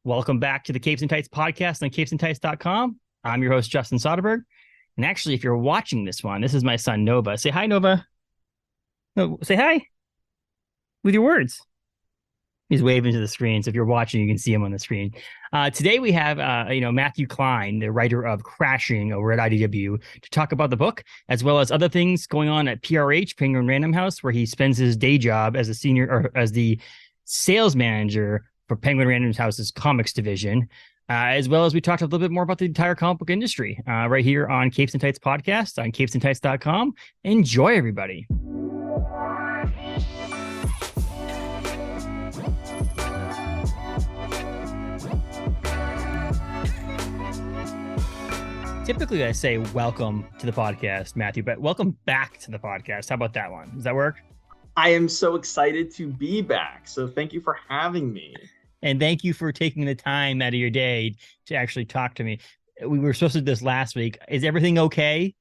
Welcome back to the Capes and Tights podcast on capesandtights.com. I'm your host, Justin Soderberg. And actually, if you're watching this one, this is my son, Nova. Say hi, Nova. No, say hi with your words. He's waving to the screen. So if you're watching, you can see him on the screen. Today we have, Matthew Klein, the writer of Crashing over at IDW, to talk about the book, as well as other things going on at PRH, Penguin Random House, where he spends his day job as a senior or as the sales manager for Penguin Random House's comics division, as well as we talked a little bit more about the entire comic book industry right here on Capes and Tights podcast on capesandtights.com. Enjoy, everybody. Typically, I say welcome to the podcast, Matthew, but welcome back to the podcast. How about that one? Does that work? I am so excited to be back. So thank you for having me. And thank you for taking the time out of your day to actually talk to me. We were supposed to do this last week. Is everything okay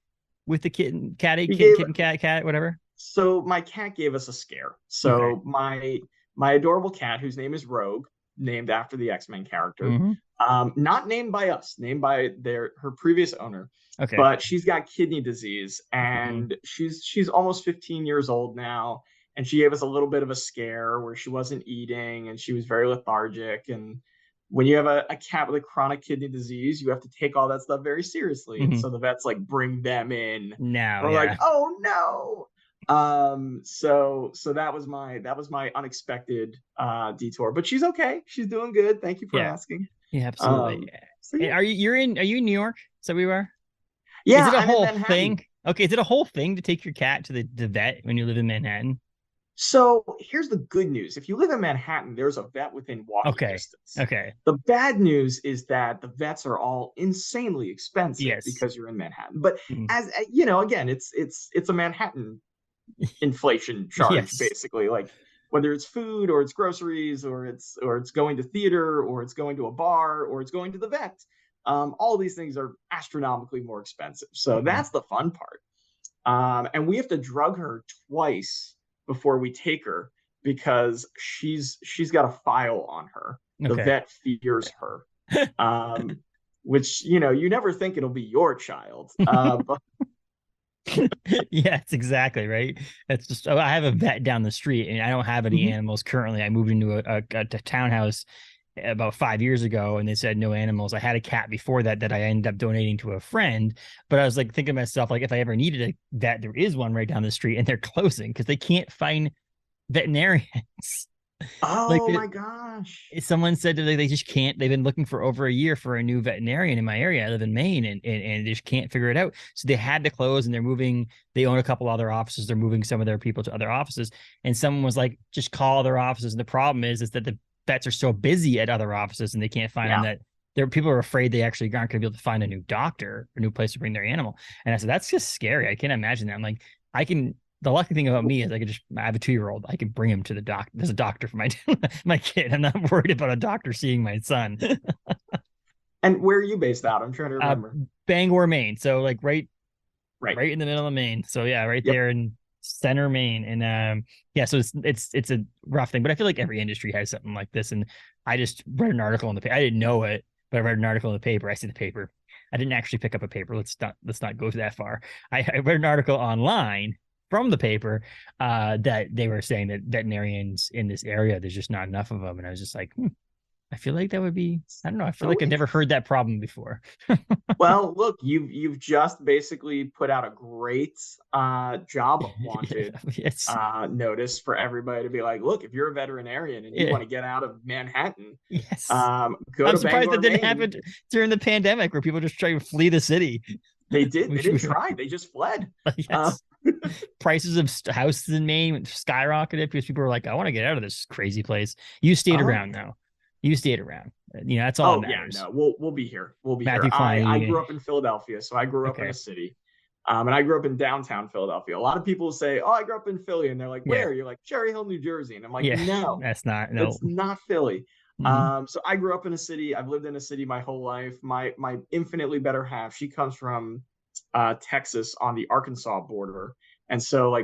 with the kitten, cat, whatever? So my cat gave us a scare. So okay. my adorable cat, whose name is Rogue, named after the X-Men character, not named by us, named by her previous owner. Okay. But she's got kidney disease, and she's almost 15 years old now. And she gave us a little bit of a scare where she wasn't eating and she was very lethargic. And when you have a cat with a chronic kidney disease, you have to take all that stuff very seriously. And so the vets bring them in. We're like, oh no. So that was my unexpected detour. But she's okay. She's doing good. Thank you for asking. Yeah, absolutely. Are you in New York? So we were? Yeah. Is it a whole thing? Okay, is it a whole thing to take your cat to the vet when you live in Manhattan? So here's the good news. If you live in Manhattan, there's a vet within walking distance. Okay. The bad news is that the vets are all insanely expensive because you're in Manhattan. But as you know, again, it's a Manhattan inflation charge, basically. Like whether it's food or it's groceries or it's going to theater or it's going to a bar or it's going to the vet. All these things are astronomically more expensive. So that's the fun part. And we have to drug her twice before we take her because she's got a file on her. The vet fears her, which, you never think it'll be your child. But yes, exactly. Right. That's just, I have a vet down the street and I don't have any animals currently. I moved into a townhouse about 5 years ago and they said no animals. I had a cat before that I ended up donating to a friend, but I was thinking to myself, if I ever needed a vet, there is one right down the street and they're closing because they can't find veterinarians. Oh my gosh. Someone said that they just can't. They've been looking for over a year for a new veterinarian in my area. I live in Maine and they just can't figure it out. So they had to close and they're moving. They own a couple other offices. They're moving some of their people to other offices. And someone was like, just call their offices. And the problem is that the vets are so busy at other offices and they can't find them that people are afraid they actually aren't going to be able to find a new doctor, a new place to bring their animal. And I said, that's just scary. I can't imagine that. I'm like, the lucky thing about me is I have a 2-year-old. I can bring him to the doctor. There's a doctor for my kid. I'm not worried about a doctor seeing my son. And where are you based out? I'm trying to remember. Bangor, Maine. So right in the middle of Maine. So yeah, right there in center Maine. And so it's a rough thing, but I feel like every industry has something like this. And I just read an article in the paper. I didn't know it, but I read an article in the paper. I see the paper. I didn't actually pick up a paper. Let's not go that far. I read an article online from the paper that they were saying that veterinarians in this area, there's just not enough of them. And I was just like, I feel like that would be, I don't know. I feel like I've never heard that problem before. Well, look, you've just basically put out a great job wanted notice for everybody to be like, look, if you're a veterinarian and you want to get out of Manhattan, go I'm to surprised Bangor, that didn't Maine. happen during the pandemic where people just try to flee the city. They did. They didn't try. They just fled. Prices of houses in Maine skyrocketed because people were like, I want to get out of this crazy place. You stayed around though. You stayed around. That's all that matters. Yeah, no, we'll be here. We'll be Matthew here. Klein, I grew up in Philadelphia, so I grew up in a city. And I grew up in downtown Philadelphia. A lot of people say, oh, I grew up in Philly. And they're like, where? You're like, Cherry Hill, New Jersey. And I'm like, no. That's not. It's not Philly. So I grew up in a city. I've lived in a city my whole life. My infinitely better half, she comes from Texas on the Arkansas border. And so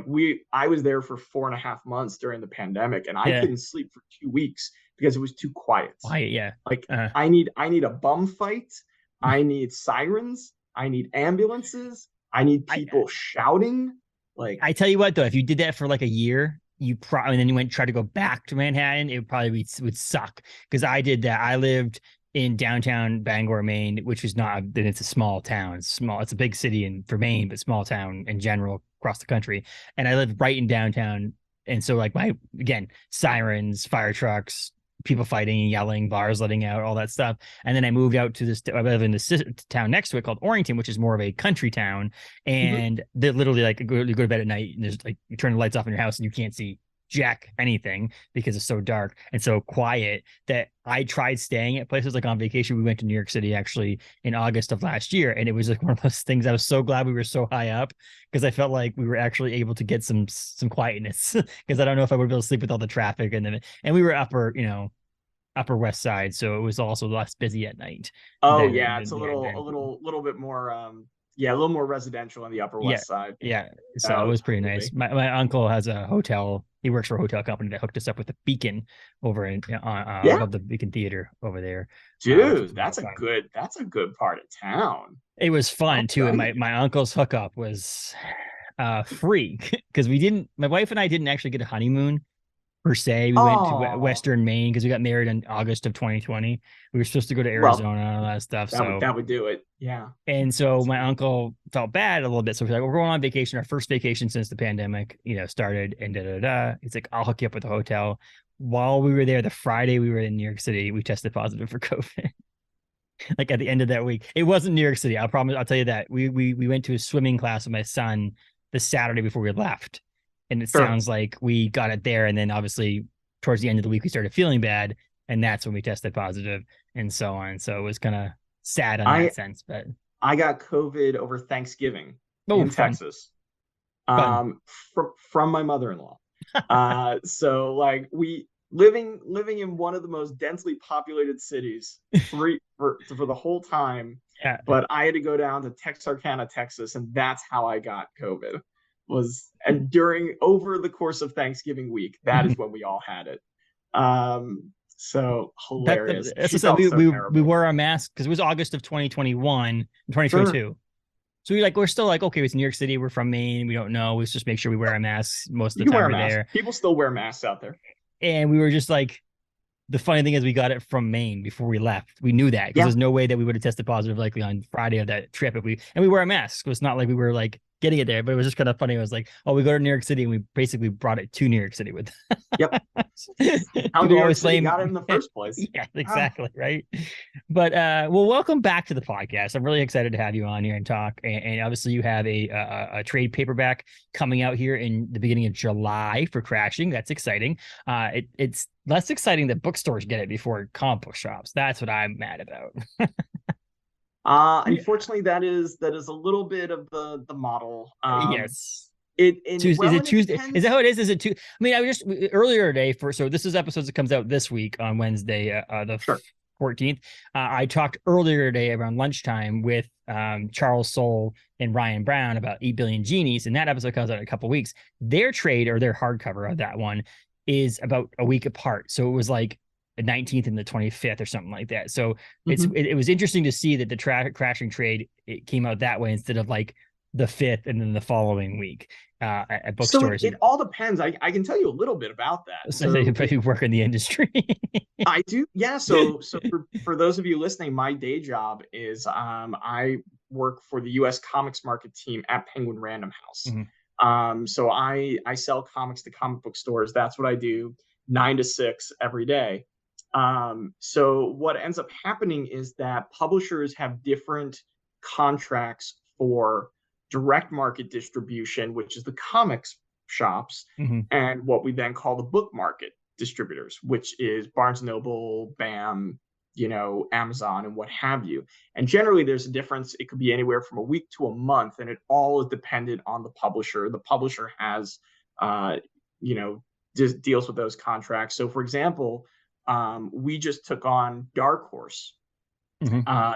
I was there for 4.5 months during the pandemic and I couldn't sleep for 2 weeks because it was too quiet. Quiet, yeah. Like I need a bum fight. I need sirens. I need ambulances. I need people shouting. Like, I tell you what, though, if you did that for like a year, you probably, and then you went and tried to go back to Manhattan, it probably would suck. Because I did that. I lived in downtown Bangor, Maine, which is not, it's a small town. It's a big city for Maine, but small town in general across the country. And I lived right in downtown. And so, like, again, sirens, fire trucks, people fighting and yelling, bars letting out, all that stuff. And then I moved out to I live in this town next to it called Orrington, which is more of a country town. And they're literally like, you go to bed at night and there's like, you turn the lights off in your house and you can't see jack anything because it's so dark and so quiet that I tried staying at places. Like on vacation, we went to New York City actually in August of last year, and it was like one of those things. I was so glad we were so high up because I felt like we were actually able to get some quietness, because I don't know if I would be able to sleep with all the traffic, and we were Upper West Side, so it was also less busy at night. It's a little bit more a little more residential on the Upper West Side. Yeah. So it was pretty nice. My uncle has a hotel. He works for a hotel company that hooked us up with the Beacon over above the Beacon Theater over there. Dude, that's a good part of town. It was fun too. And my uncle's hookup was free because my wife and I didn't actually get a honeymoon per se. We went to Western Maine because we got married in August of 2020. We were supposed to go to Arizona and all that stuff. That would do it. Yeah. And so my uncle felt bad a little bit. So we're like, we're going on vacation, our first vacation since the pandemic, started, and He's like, I'll hook you up with a hotel. While we were there, the Friday we were in New York City, we tested positive for COVID. Like at the end of that week. It wasn't New York City. I'll tell you that. We went to a swimming class with my son the Saturday before we left. And it sounds like we got it there. And then obviously towards the end of the week, we started feeling bad. And that's when we tested positive and so on. So it was kind of sad in that sense. But I got COVID over Thanksgiving in Texas from my mother-in-law. So like we living in one of the most densely populated cities for the whole time. Yeah. But I had to go down to Texarkana, Texas. And that's how I got COVID. And over the course of Thanksgiving week, that is when we all had it. So hilarious. We wore our masks because it was August of 2021, 2022. Sure. So we're still like, okay, it's New York City. We're from Maine. We don't know. Let's just make sure we wear our masks most of the time we're there. People still wear masks out there. And we were just like, the funny thing is we got it from Maine before we left. We knew that because there's no way that we would have tested positive likely on Friday of that trip we wear a mask. It's not like we were like getting it there, but it was just kind of funny. It was like, we go to New York City and we basically brought it to New York City with. Yep. How New York City got it in the first place. Yeah, exactly. Right. But welcome back to the podcast. I'm really excited to have you on here and talk. And obviously you have a trade paperback coming out here in the beginning of July for Crashing. That's exciting. It's less exciting that bookstores get it before comic book shops. That's what I'm mad about. Unfortunately, that is a little bit of the model. Yes. Is it Tuesday? Is that how it is? Is it Tuesday? I mean, I was just earlier today so this is episodes that comes out this week on Wednesday, the 14th. I talked earlier today around lunchtime with Charles Soule and Ryan Brown about 8 Billion Genies, and that episode comes out in a couple weeks. Their trade or their hardcover of that one is about a week apart. So it was like the 19th and the 25th or something like that. So it was interesting to see that the Crashing trade, it came out that way instead of like the 5th and then the following week at bookstores. So it all depends. I can tell you a little bit about that. So you work in the industry. I do. Yeah. So for those of you listening, my day job is I work for the US Comics market team at Penguin Random House. So I sell comics to comic book stores. That's what I do 9 to 6 every day. So what ends up happening is that publishers have different contracts for direct market distribution, which is the comics shops, and what we then call the book market distributors, which is Barnes & Noble, BAM, Amazon, and what have you. And generally there's a difference. It could be anywhere from a week to a month, and it all is dependent on the publisher. The publisher has, just deals with those contracts. So for example, we just took on Dark Horse,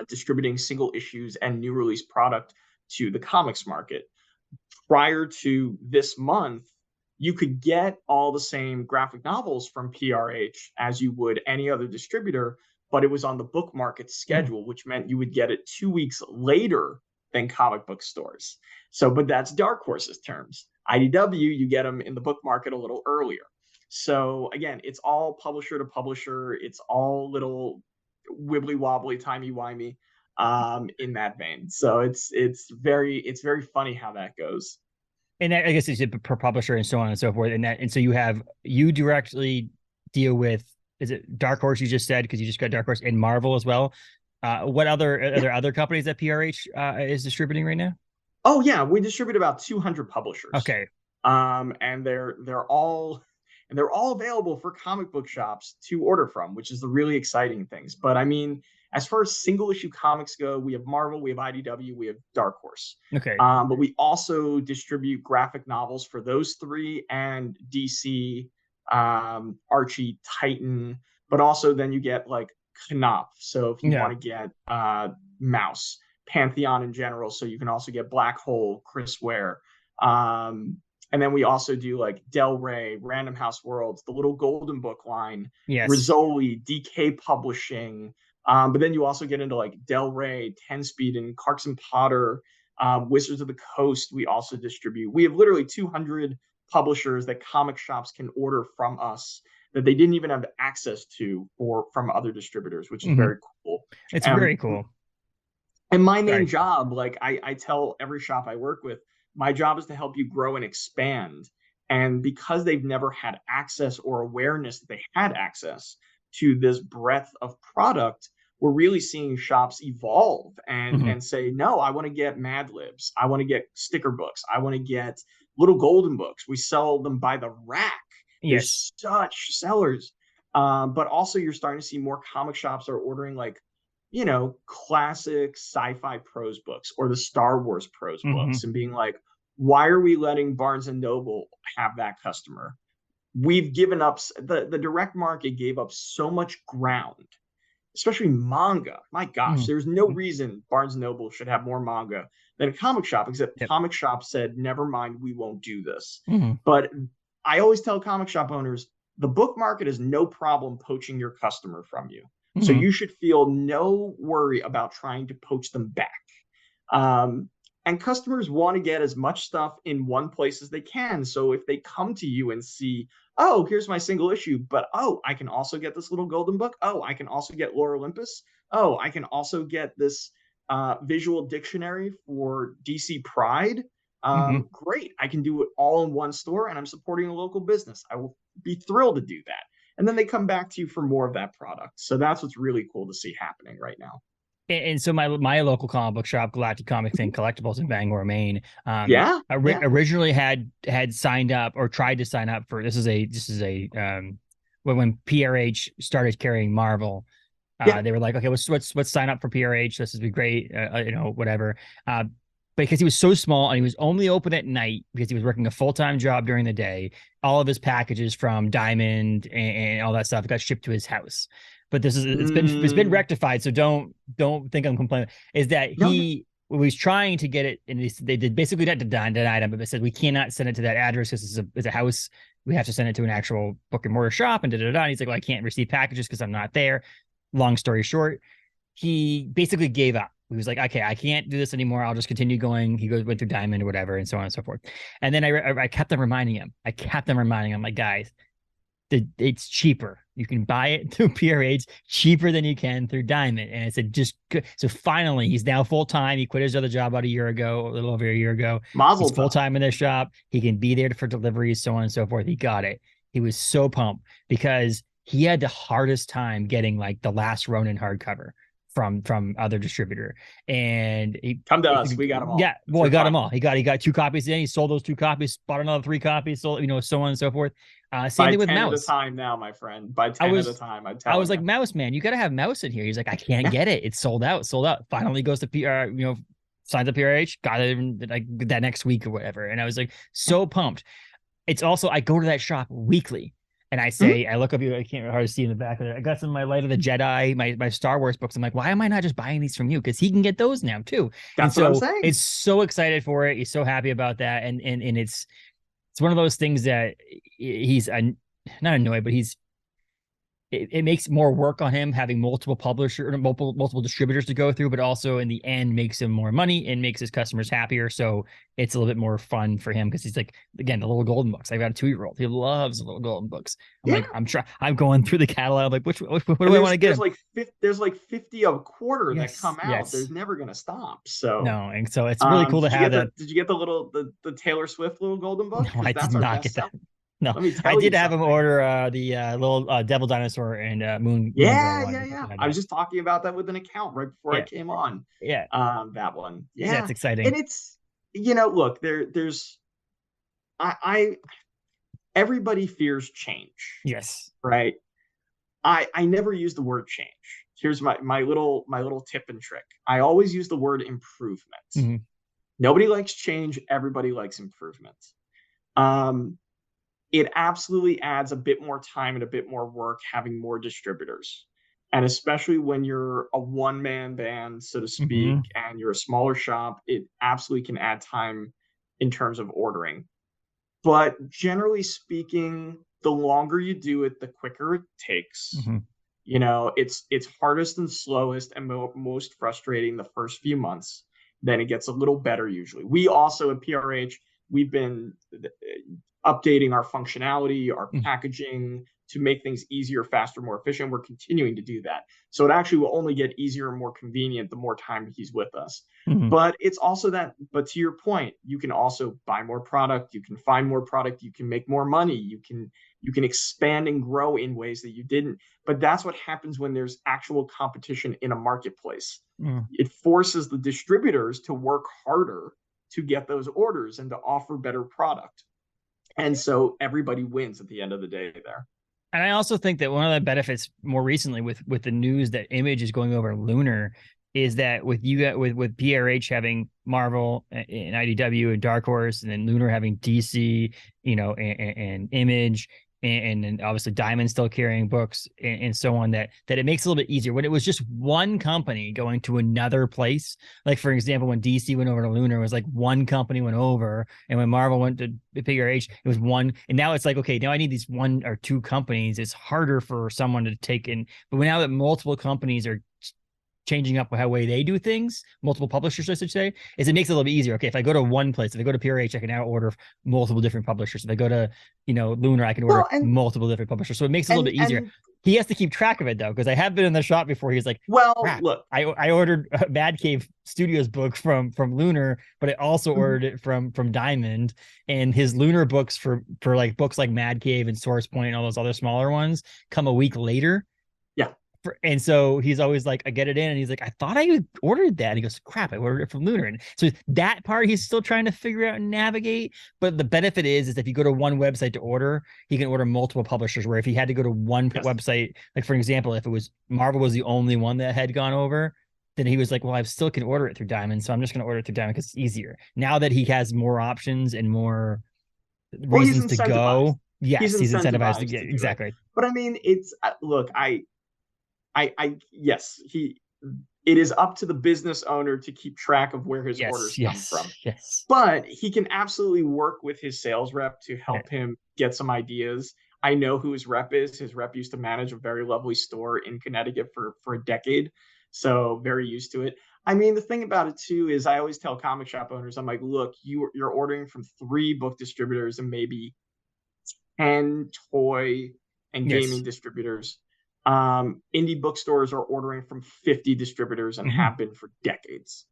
distributing single issues and new release product to the comics market. Prior to this month, you could get all the same graphic novels from PRH as you would any other distributor, but it was on the book market schedule, which meant you would get it 2 weeks later than comic book stores. So, but that's Dark Horse's terms. IDW, you get them in the book market a little earlier. So again, it's all publisher to publisher. It's all little wibbly wobbly, timey wimey in that vein. So it's very funny how that goes. And I guess it's per publisher and so on and so forth. And so you directly deal with, is it Dark Horse you just said, because you just got Dark Horse, and Marvel as well. What other are there other companies that PRH is distributing right now? Oh yeah, we distribute about 200 publishers. Okay. And they're all available for comic book shops to order from, which is the really exciting things. But I mean, as far as single issue comics go, we have Marvel, we have IDW, we have Dark Horse. Okay. But we also distribute graphic novels for those three, and DC, Archie, Titan, but also then you get like Knopf. So if you want to get Mouse, Pantheon in general, so you can also get Black Hole, Chris Ware. And then we also do like Del Rey, Random House Worlds, the Little Golden Book line, Rizzoli, DK Publishing. But then you also get into like Del Rey, 10-Speed, and Clarkson Potter, Wizards of the Coast. We also distribute. We have literally 200 publishers that comic shops can order from us that they didn't even have access to from other distributors, which is very cool. It's very cool. And my main job, like I tell every shop I work with, my job is to help you grow and expand. And because they've never had access or awareness that they had access to this breadth of product, we're really seeing shops evolve and say, no, I want to get Mad Libs. I want to get sticker books. I want to get Little Golden Books. We sell them by the rack. Yes. They're such sellers. But also you're starting to see more comic shops are ordering like, you know, classic sci-fi prose books or the Star Wars prose books, and being like, why are we letting Barnes and Noble have that customer? We've given up, the direct market gave up so much ground, especially manga. My gosh, there's no reason Barnes and Noble should have more manga than a comic shop, except comic shop said, never mind, we won't do this. But I always tell comic shop owners, the book market is no problem poaching your customer from you. So you should feel no worry about trying to poach them back. And customers want to get as much stuff in one place as they can. So if they come to you and see, oh, here's my single issue, but oh, I can also get this Little Golden Book. Oh, I can also get Lore Olympus. Oh, I can also get this visual dictionary for DC Pride. Great. I can do it all in one store, and I'm supporting a local business. I will be thrilled to do that. And then they come back to you for more of that product. So that's what's really cool to see happening right now. And so my local comic book shop, Galactic Comics and Collectibles in Bangor, Maine, originally had signed up or tried to sign up for, this is a when PRH started carrying Marvel, they were like, okay, let's sign up for PRH. This would be great, whatever. Because he was so small and he was only open at night because he was working a full-time job during the day, all of his packages from Diamond and all that stuff got shipped to his house. But it's been rectified, so don't think I'm complaining. Is that he was trying to get it, and they did basically not denied him, but they said we cannot send it to that address because it's a house. We have to send it to an actual brick and mortar shop, and And he's like, well, I can't receive packages because I'm not there. Long story short, he basically gave up. He was like, okay, I can't do this anymore. I'll just continue going. He went through Diamond or whatever, and so on and so forth. And then I kept on reminding him. Like, guys, it's cheaper. You can buy it through PRH cheaper than you can through Diamond. And I said, just good. So finally, he's now full-time. He quit his other job about a little over a year ago. He's full-time in their shop. He can be there for deliveries, so on and so forth. He got it. He was so pumped because he had the hardest time getting like the last Ronin hardcover from other distributor, and he come to us. We got them all. Yeah, well, he got them all. He got 2 copies in. He sold those 2 copies, bought another 3 copies, sold, so on and so forth. Same thing with Mouse. By 10 at a time now, my friend. By 10 at a time. I was like, Mouse, man, you got to have Mouse in here. He's like, I can't get it. It's sold out. Finally goes to signs up PRH, got it like that next week or whatever. And I was like, so pumped. It's also, I go to that shop weekly. And I say, I look up, I can't hardly see in the back of there. I got some of my Light of the Jedi, my Star Wars books. I'm like, why am I not just buying these from you? Because he can get those now too. That's what I'm saying. It's so excited for it. He's so happy about that. And it's one of those things that he's not annoyed, but it makes more work on him having multiple multiple distributors to go through, but also in the end makes him more money and makes his customers happier. So it's a little bit more fun for him because he's like, again, the little golden books. I've got a 2-year-old. He loves the little golden books. I'm going through the catalog. Like, what do I want to get? There's like 50 a quarter that come out. Yes. There's never going to stop. So no. And so it's really cool to have that. Did you get the Taylor Swift little golden book? No, I did not get that. No, I did have him order the little Devil Dinosaur and Moon. Yeah. I was just talking about that with an account right before I came on. Yeah. That one. Yeah. That's exciting. And it's, look, there's everybody fears change. Yes. Right. I never use the word change. Here's my little tip and trick. I always use the word improvement. Mm-hmm. Nobody likes change. Everybody likes improvement. It absolutely adds a bit more time and a bit more work having more distributors. And especially when you're a one-man band, so to speak, and you're a smaller shop, it absolutely can add time in terms of ordering. But generally speaking, the longer you do it, the quicker it takes. Mm-hmm. It's hardest and slowest and most frustrating the first few months. Then it gets a little better usually. We also at PRH, we've been updating our functionality, our packaging to make things easier, faster, more efficient. We're continuing to do that. So it actually will only get easier and more convenient the more time he's with us. Mm-hmm. But it's also but to your point, you can also buy more product, you can find more product, you can make more money, you can expand and grow in ways that you didn't. But that's what happens when there's actual competition in a marketplace. Mm. It forces the distributors to work harder to get those orders and to offer better product. And so everybody wins at the end of the day there. And I also think that one of the benefits more recently with the news that Image is going over Lunar is that with PRH having Marvel and IDW and Dark Horse, and then Lunar having DC, and Image, and obviously Diamond still carrying books and so on, that it makes it a little bit easier. When it was just one company going to another place, like for example, when DC went over to Lunar, it was like one company went over, and when Marvel went to PRH, it was one. And now it's like, okay, now I need these 1 or 2 companies. It's harder for someone to take in. But now that multiple companies are changing up how way they do things, multiple publishers, I should say, is it makes it a little bit easier. Okay, if I go to one place, if I go to PRH, I can now order multiple different publishers. If I go to, Lunar, I can order multiple different publishers. So it makes it a little bit easier. He has to keep track of it though, because I have been in the shop before. He's like, look, I ordered a Mad Cave Studios book from Lunar, but I also ordered it from Diamond, and his Lunar books for like books like Mad Cave and Source Point and all those other smaller ones come a week later. And so he's always like, I get it in, and he's like, I thought I ordered that. And he goes, crap, I ordered it from Lunar. And so that part he's still trying to figure out and navigate. But the benefit is if you go to one website to order, he can order multiple publishers. Where if he had to go to one website, like for example, if it was Marvel was the only one that had gone over, then he was like, well, I still can order it through Diamond, so I'm just going to order it through Diamond because it's easier. Now that he has more options and more reasons to go, yes, he's incentivized to get exactly. But I mean, it's look, yes, it is up to the business owner to keep track of where his orders come from. Yes. But he can absolutely work with his sales rep to help him get some ideas. I know who his rep is. His rep used to manage a very lovely store in Connecticut for a decade. So very used to it. I mean, the thing about it too is I always tell comic shop owners, I'm like, look, you're ordering from 3 book distributors and maybe 10 toy and gaming distributors. Indie bookstores are ordering from 50 distributors and have been for decades.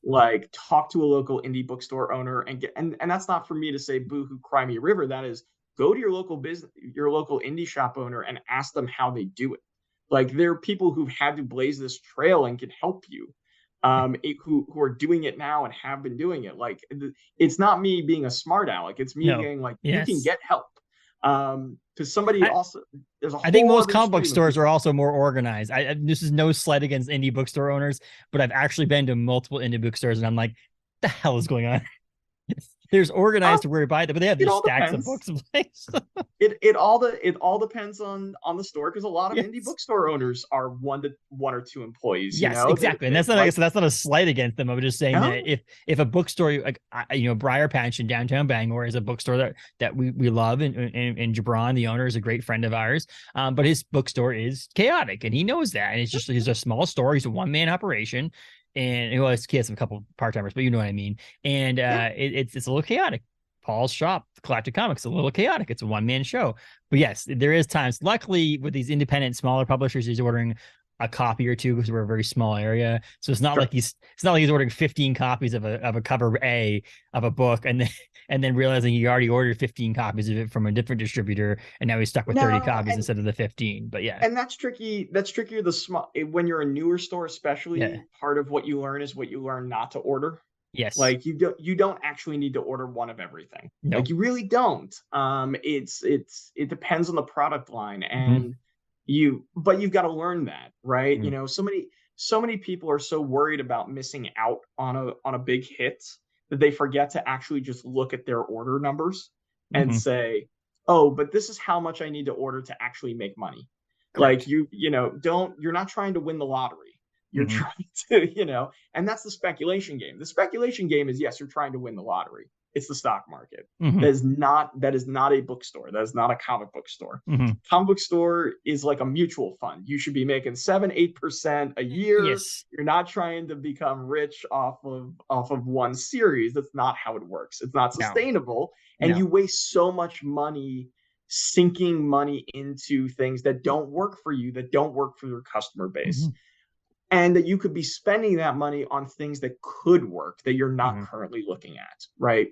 Like, talk to a local indie bookstore owner and that's not for me to say boo-hoo, cry me a river. That is, go to your local indie shop owner and ask them how they do it. Like, there are people who've had to blaze this trail and can help you, who are doing it now and have been doing it. Like, it's not me being a smart aleck. It's me being like, you can get help. Because somebody there's a whole, I think most comic book stores are also more organized. This is no slight against indie bookstore owners, but I've actually been to multiple indie bookstores and I'm like, the hell is going on? there's organized to where you buy them, but they have these stacks depends. of books in place. it all depends on the store, because a lot of indie bookstore owners are one or two employees. Yes, exactly. And that's not that's not a slight against them. I'm just saying that if a bookstore like Briar Patch in downtown Bangor is a bookstore that we love, and Jabron, the owner, is a great friend of ours. But his bookstore is chaotic, and he knows that. And it's just he's a small store. He's a one-man operation. And he has a couple part-timers, but you know what I mean. And it's a little chaotic. Paul's shop, Galactic Comics, a little chaotic. It's a one-man show. But yes, there is times. Luckily, with these independent, smaller publishers, he's ordering a copy or two because we're a very small area. So it's not like he's ordering 15 copies of a cover A of a book and then realizing he already ordered 15 copies of it from a different distributor, and now he's stuck with 30 copies instead of the 15. But yeah. And that's tricky. That's trickier when you're a newer store, especially. Yeah. Part of what you learn is what you learn not to order. Yes. Like you don't actually need to order one of everything. Nope. Like you really don't. It depends on the product line, and but you've got to learn that, right? So many people are so worried about missing out on a big hit that they forget to actually just look at their order numbers and say, oh, but this is how much I need to order to actually make money. Correct. Like you're not trying to win the lottery. You're trying to, and that's the speculation game. The speculation game is, yes, you're trying to win the lottery. It's the stock market. That is not a bookstore. That is not a comic book store. Comic book store is like a mutual fund. You should be making 7-8% a year. Yes. You're not trying to become rich off of one series. That's not how it works. It's not sustainable. No. And you waste so much money sinking money into things that don't work for you, that don't work for your customer base. And that you could be spending that money on things that could work that you're not currently looking at, right?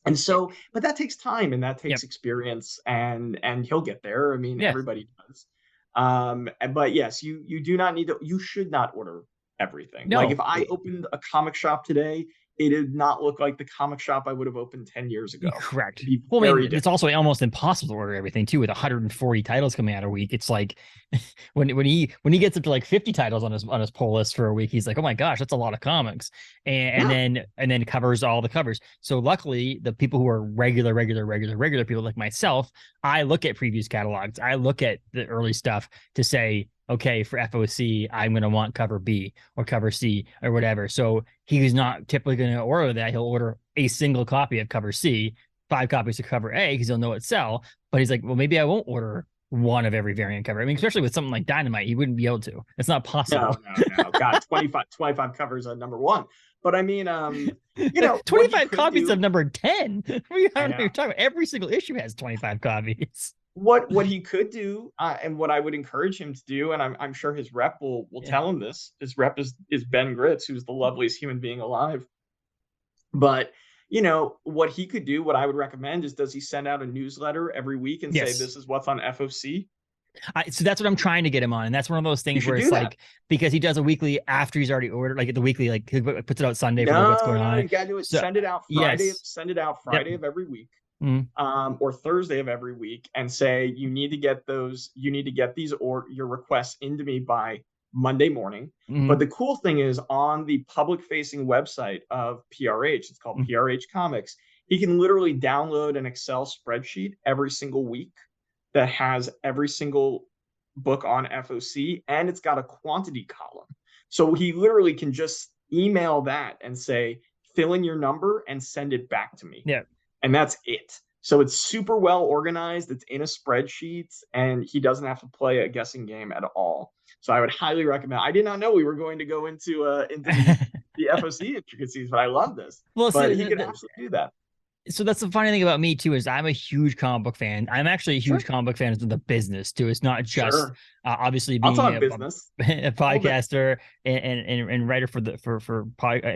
And so, but that takes time and that takes experience, and he'll get there. I mean, everybody does. But yes, you do not need to. You should not order everything. No. Like if I opened a comic shop today, it did not look like the comic shop I would have opened 10 years ago. Correct. Well, I mean, it's also almost impossible to order everything too, with 140 titles coming out a week. It's like when he gets up to like 50 titles on his pull list for a week, he's like, oh my gosh, that's a lot of comics. And then covers all the covers. So luckily, the people who are regular people like myself, I look at previous catalogs. I look at the early stuff to say, okay, for FOC, I'm going to want cover B or cover C or whatever. So he's not typically going to order that. He'll order a single copy of cover C, 5 copies of cover A, because he'll know it sell. But he's like, well, maybe I won't order one of every variant cover. I mean, especially with something like Dynamite, he wouldn't be able to. It's not possible. No. God, 25 covers on number 1. But I mean, 25 copies of number 10. You're talking about every single issue has 25 copies. What he could do, and what I would encourage him to do, and I'm sure his rep will tell him this. His rep is Ben Gritz, who's the loveliest human being alive. But what he could do, what I would recommend is, does he send out a newsletter every week and say, this is what's on FOC? So that's what I'm trying to get him on, and that's one of those things where it's like, because he does a weekly after he's already ordered, like the weekly, like he puts it out Sunday for what's going on. You gotta do it. So, send it out Friday. Yes. Send it out Friday of every week. Or Thursday of every week, and say you need to get these or your requests into me by Monday morning. But the cool thing is, on the public facing website of PRH, it's called PRH Comics, he can literally download an Excel spreadsheet every single week that has every single book on FOC, and it's got a quantity column. So he literally can just email that and say, fill in your number and send it back to me. Yeah. And that's it. So it's super well organized. It's in a spreadsheet, and he doesn't have to play a guessing game at all. So I would highly recommend. I did not know we were going to go into the FOC intricacies, but I love this. Well, but he can absolutely do that. So that's the funny thing about me too, is I'm a huge comic book fan. I'm actually a huge comic book fan of the business too. It's not just obviously being a podcaster and writer for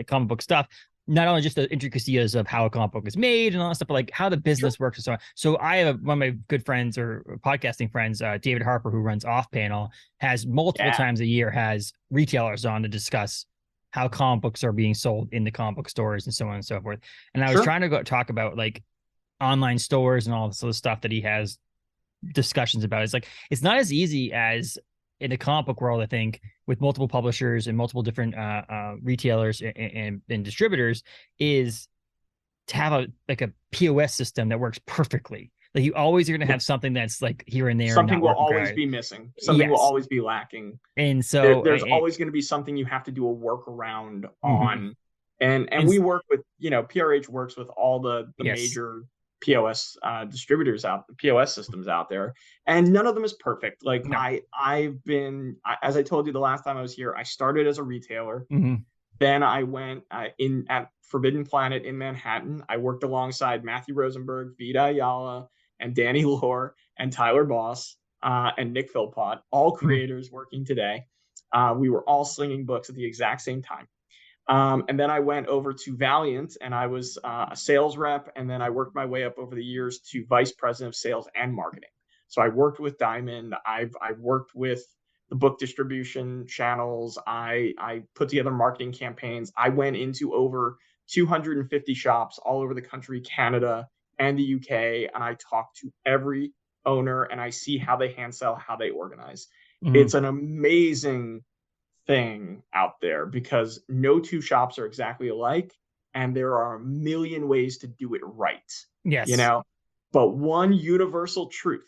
comic book stuff. Not only just the intricacies of how a comic book is made and all that stuff, but like how the business works and so on. So I have one of my good friends or podcasting friends, David Harper, who runs Off Panel, has multiple times a year has retailers on to discuss how comic books are being sold in the comic book stores and so on and so forth. And I was trying to talk about like online stores and all this sort of stuff that he has discussions about. It's like, it's not as easy as in the comic book world, I think, with multiple publishers and multiple different retailers and distributors, is to have a POS system that works perfectly. Like you always are going to have something that's like here and there. Something not will always be missing. Something will always be lacking. And so there's always going to be something you have to do a workaround on. And we work with, PRH works with all the major POS distributors POS systems out there, and none of them is perfect. Like I've been, as I told you the last time I was here, I started as a retailer. Then I went at Forbidden Planet in Manhattan. I worked alongside Matthew Rosenberg, Vida Ayala, and Danny Lore, and Tyler Boss, and Nick Philpott, all creators working today. We were all slinging books at the exact same time. And then I went over to Valiant, and I was a sales rep, and then I worked my way up over the years to vice president of sales and marketing. So I worked with Diamond. I've worked with the book distribution channels. I put together marketing campaigns. I went into over 250 shops all over the country, Canada and the UK, and I talked to every owner, and I see how they hand sell, how they organize. It's an amazing thing out there because no two shops are exactly alike, and there are a million ways to do it right. Yes. But one universal truth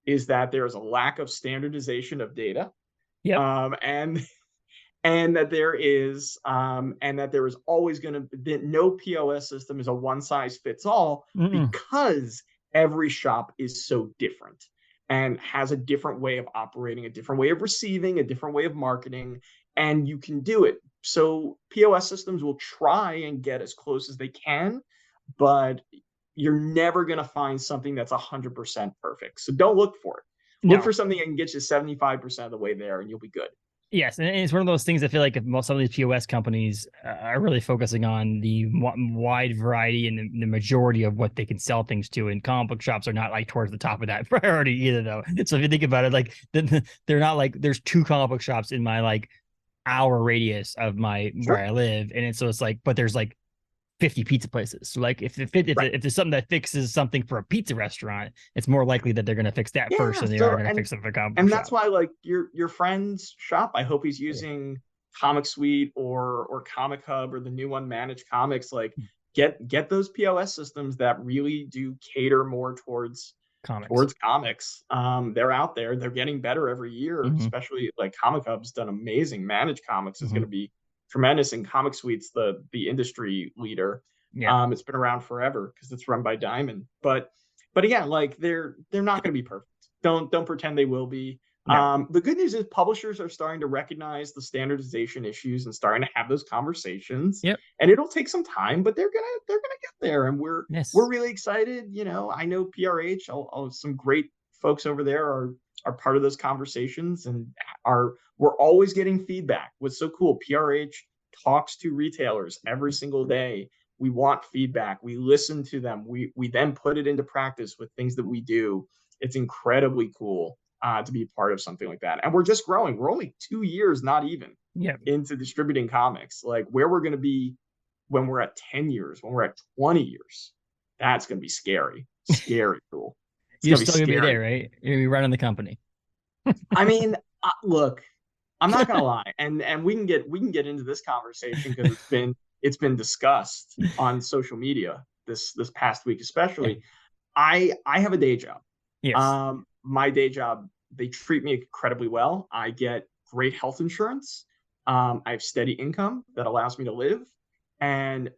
is that there is a lack of standardization of data. And that there is always going to be no POS system is a one size fits all, because every shop is so different and has a different way of operating, a different way of receiving, a different way of marketing, and you can do it. So POS systems will try and get as close as they can, but you're never going to find something that's 100% perfect. So don't look for it. Look for something that can get you 75% of the way there, and you'll be good. Yes, and it's one of those things I feel like some of these POS companies are really focusing on the wide variety and the majority of what they can sell things to, and comic book shops are not like towards the top of that priority either, though. So if you think about it, like they're not like there's 2 comic book shops in my like hour radius of where I live, and it's like, but there's like 50 pizza places. So like if there's something that fixes something for a pizza restaurant, it's more likely that they're going to fix that first than they are going to fix it for a comic book and shop. That's why, like, your friend's shop, I hope he's using Comic Suite or Comic Hub or the new one, Manage Comics. Like get those POS systems that really do cater more towards comics. They're out there, they're getting better every year, especially like Comic Hub's done amazing. Manage Comics is going to be tremendous, and Comic Suite's the industry leader. It's been around forever because it's run by Diamond, but again, like they're not going to be perfect. Don't pretend they will be. The good news is publishers are starting to recognize the standardization issues and starting to have those conversations. And it'll take some time, but they're gonna get there, and we're really excited. I know PRH, some great folks over there are part of those conversations, and we're always getting feedback. What's so cool, PRH talks to retailers every single day. We want feedback. We listen to them. We then put it into practice with things that we do. It's incredibly cool to be part of something like that. And we're just growing. We're only 2 years, not even, into distributing comics. Like where we're going to be when we're at 10 years, when we're at 20 years, that's going to be scary. Scary cool. You're still going to be there, right? You're going to be running the company. I mean, look, I'm not going to lie. And we can get into this conversation because it's been discussed on social media this past week, especially. I have a day job. My day job, they treat me incredibly well. I get great health insurance. I have steady income that allows me to live, and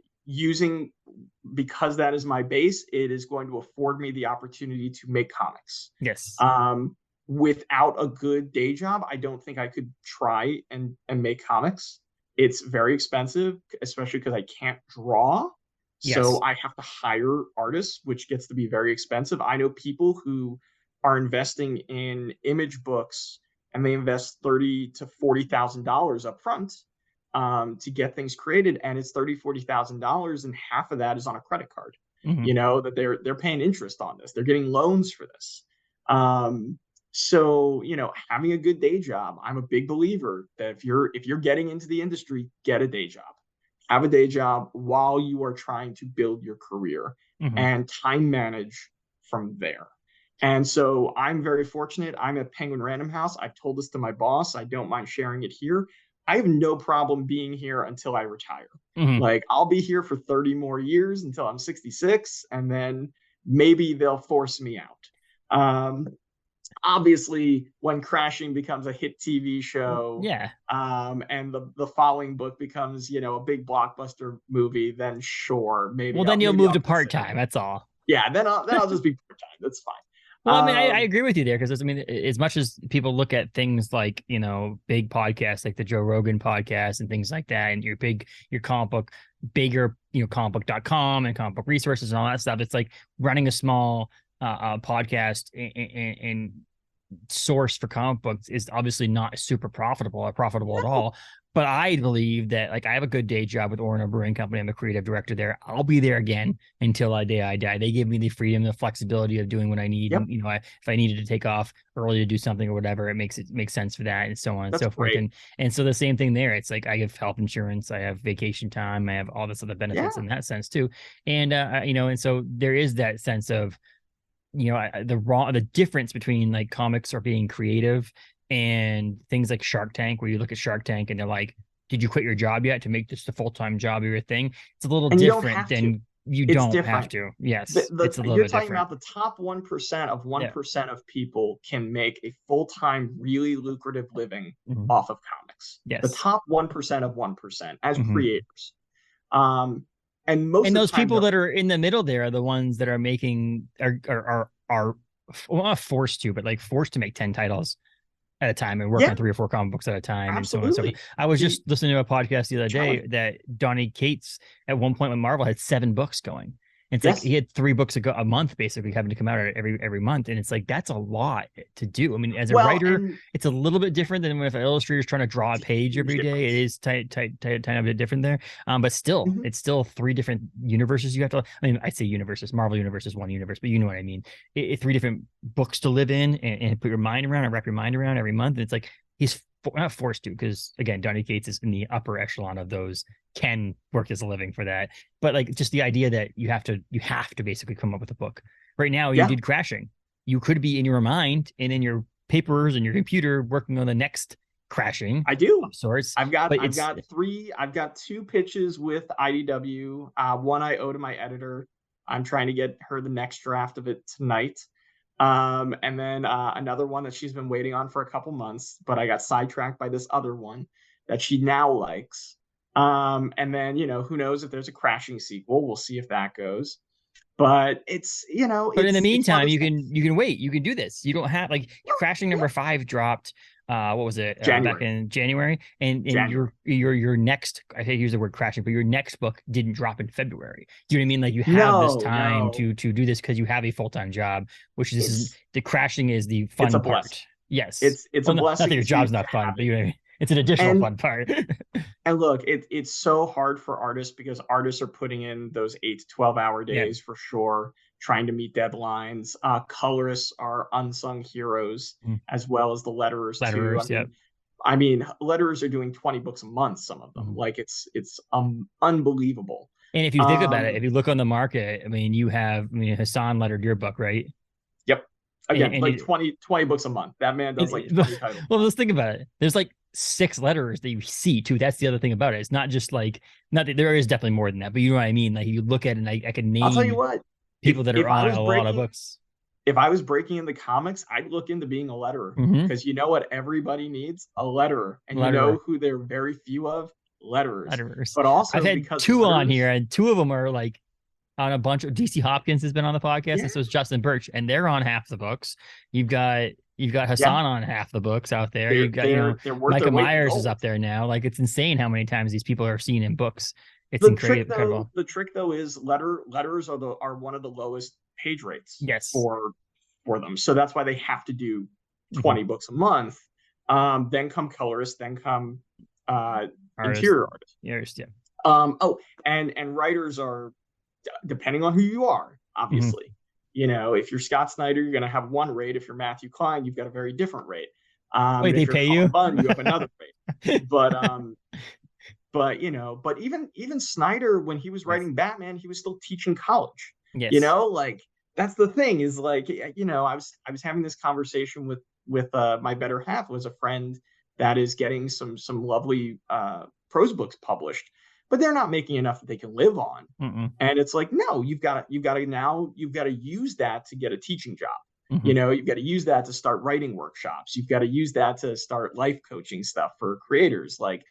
because that is my base, it is going to afford me the opportunity to make comics. Without a good day job, I don't think I could try and make comics. It's very expensive, especially because I can't draw. So I have to hire artists, which gets to be very expensive. I know people who are investing in image books, and they invest $30,000 to $40,000 up front to get things created, and it's $40,000 and half of that is on a credit card. That they're paying interest on this. They're getting loans for this. So having a good day job, I'm a big believer that if you're getting into the industry, get a day job. Have a day job while you are trying to build your career, and time manage from there. And so I'm very fortunate. I'm at Penguin Random House. I've told this to my boss. I don't mind sharing it here. I have no problem being here until I retire. Like, I'll be here for 30 more years until I'm 66, and then maybe they'll force me out. Obviously, when Crashing becomes a hit TV show, and the following book becomes, you know, a big blockbuster movie, then sure, maybe. Well, then you'll move to part-time. That's all. Yeah, then I'll just be part-time. That's fine. Well, I mean, I agree with you there, because I mean, as much as people look at things like, you know, big podcasts like the Joe Rogan podcast and things like that, and your comic book, bigger, you know, comicbook.com and comic book resources and all that stuff, it's like running a small podcast and source for comic books is obviously not super profitable or profitable at all. But I believe that, like, I have a good day job with Orono Brewing Company. I'm a creative director there. I'll be there again until I die. They give me the freedom, the flexibility of doing what I need. And, you know, if I needed to take off early to do something or whatever, it makes sense for that, and so on and so forth. And so the same thing there. It's like I have health insurance, I have vacation time, I have all this other benefits in that sense too. And you know, and so there is that sense of, you know, the difference between like comics or being creative and things like Shark Tank, where you look at Shark Tank and they're like, did you quit your job yet to make this a full-time job of your thing? It's a little different than you don't have to. Yes, it's a little bit different. You're talking about the top 1% of 1% of people can make a full-time, really lucrative living off of comics. Yes, the top 1% of 1% as creators. And those people that are in the middle there are the ones that are making are well, not forced to, but like forced to make 10 titles at a time and work on 3 or 4 comic books at a time. Absolutely. And so on and so forth. I was just listening to a podcast the other day that Donny Cates at one point when Marvel had 7 books going. It's like he had 3 books a month basically having to come out every month. And it's like, that's a lot to do. I mean, as a writer, it's a little bit different than if an illustrator is trying to draw a page every day. It is tight a bit different there. But still, it's still 3 different universes you have to, I mean, I say universes, Marvel universe is one universe, but you know what I mean. 3 different books to live in and put your mind around and wrap your mind around every month. And it's like, he's not forced to, because again, Donny Cates is in the upper echelon of those, can work as a living for that. But like, just the idea that you have to basically come up with a book right now. You did Crashing, you could be in your mind and in your papers and your computer working on the next Crashing. I do of sorts. I've got 2 pitches with IDW. One I owe to my editor. I'm trying to get her the next draft of it tonight. And then another one that she's been waiting on for a couple months, but I got sidetracked by this other one that she now likes. And then, you know, who knows if there's a Crashing sequel? We'll see if that goes. But it's, you know, but in the meantime, you can wait. You can do this. You don't have, like, Crashing number 5 dropped. What was it? Back in January, and your next, I hate to use the word Crashing, but your next book didn't drop in February. Do you know what I mean? Like, you have this time to do this because you have a full-time job, which is the Crashing is the fun part. Blessing. Yes, it's a blessing. Not that your job's not fun, but you know what I mean? It's an additional fun part. And look, it's so hard for artists because artists are putting in those 8 to 12-hour days for sure, trying to meet deadlines. Colorists are unsung heroes, as well as the letterers too. I mean, letterers are doing 20 books a month, some of them. Like, it's unbelievable. And if you think about it, if you look on the market, I mean, Hassan lettered your book, right? Yep. Again, and like 20 books a month. That man does like 20 titles. Well, let's think about it. There's like 6 letterers that you see too. That's the other thing about it. It's not just like, not that there is definitely more than that, but you know what I mean? Like, you look at it and I can name, I'll tell you what, people that are on a lot of books. If I was breaking into comics, I'd look into being a letterer, because you know what everybody needs? A letterer. And you know who there are very few of? Letterers. But also, I've had 2 on here, and 2 of them are like on a bunch of, DC Hopkins has been on the podcast, and so is Justin Birch, and they're on half the books. You've got Hassan on half the books out there. You've got Micah Myers is up there now. Like, it's insane how many times these people are seen in books. It's incredible. The trick though is letters are one of the lowest page rates. Yes. For them, so that's why they have to do 20 books a month. Then come colorists, then come interior artists. And writers are, depending on who you are, obviously. You know, if you're Scott Snyder, you're going to have one rate. If you're Matthew Klein, you've got a very different rate. Wait, they pay you? Bunn, you have another rate. But you know, but even Snyder, when he was writing Batman, he was still teaching college. Yes. You know, like, that's the thing, is like, you know, I was having this conversation with my better half, was a friend that is getting some lovely prose books published, but they're not making enough that they can live on. And it's like, no, you've got to use that to get a teaching job. You know, you've got to use that to start writing workshops. You've got to use that to start life coaching stuff for creators. Like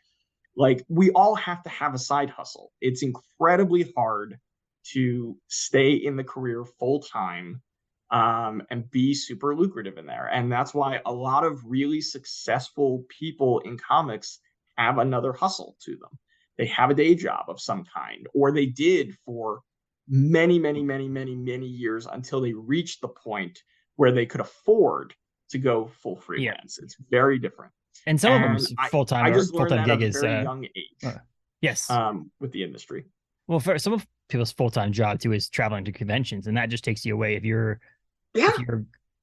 we all have to have a side hustle. It's incredibly hard to stay in the career full time and be super lucrative in there. And that's why a lot of really successful people in comics have another hustle to them. They have a day job of some kind, or they did for many, many, many, many, many years until they reached the point where they could afford to go full freelance. It's very different. And some of them full time. I just learned that at a very young age. Yes, with the industry. Well, for some of people's full time job too is traveling to conventions, and that just takes you away if you're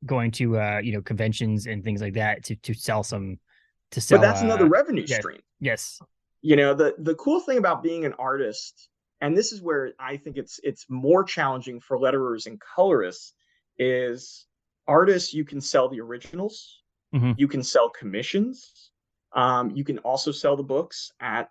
going to conventions and things like that to sell. But that's another revenue stream. Yes. You know, the cool thing about being an artist, and this is where I think it's more challenging for letterers and colorists, is artists, you can sell the originals, you can sell commissions, you can also sell the books at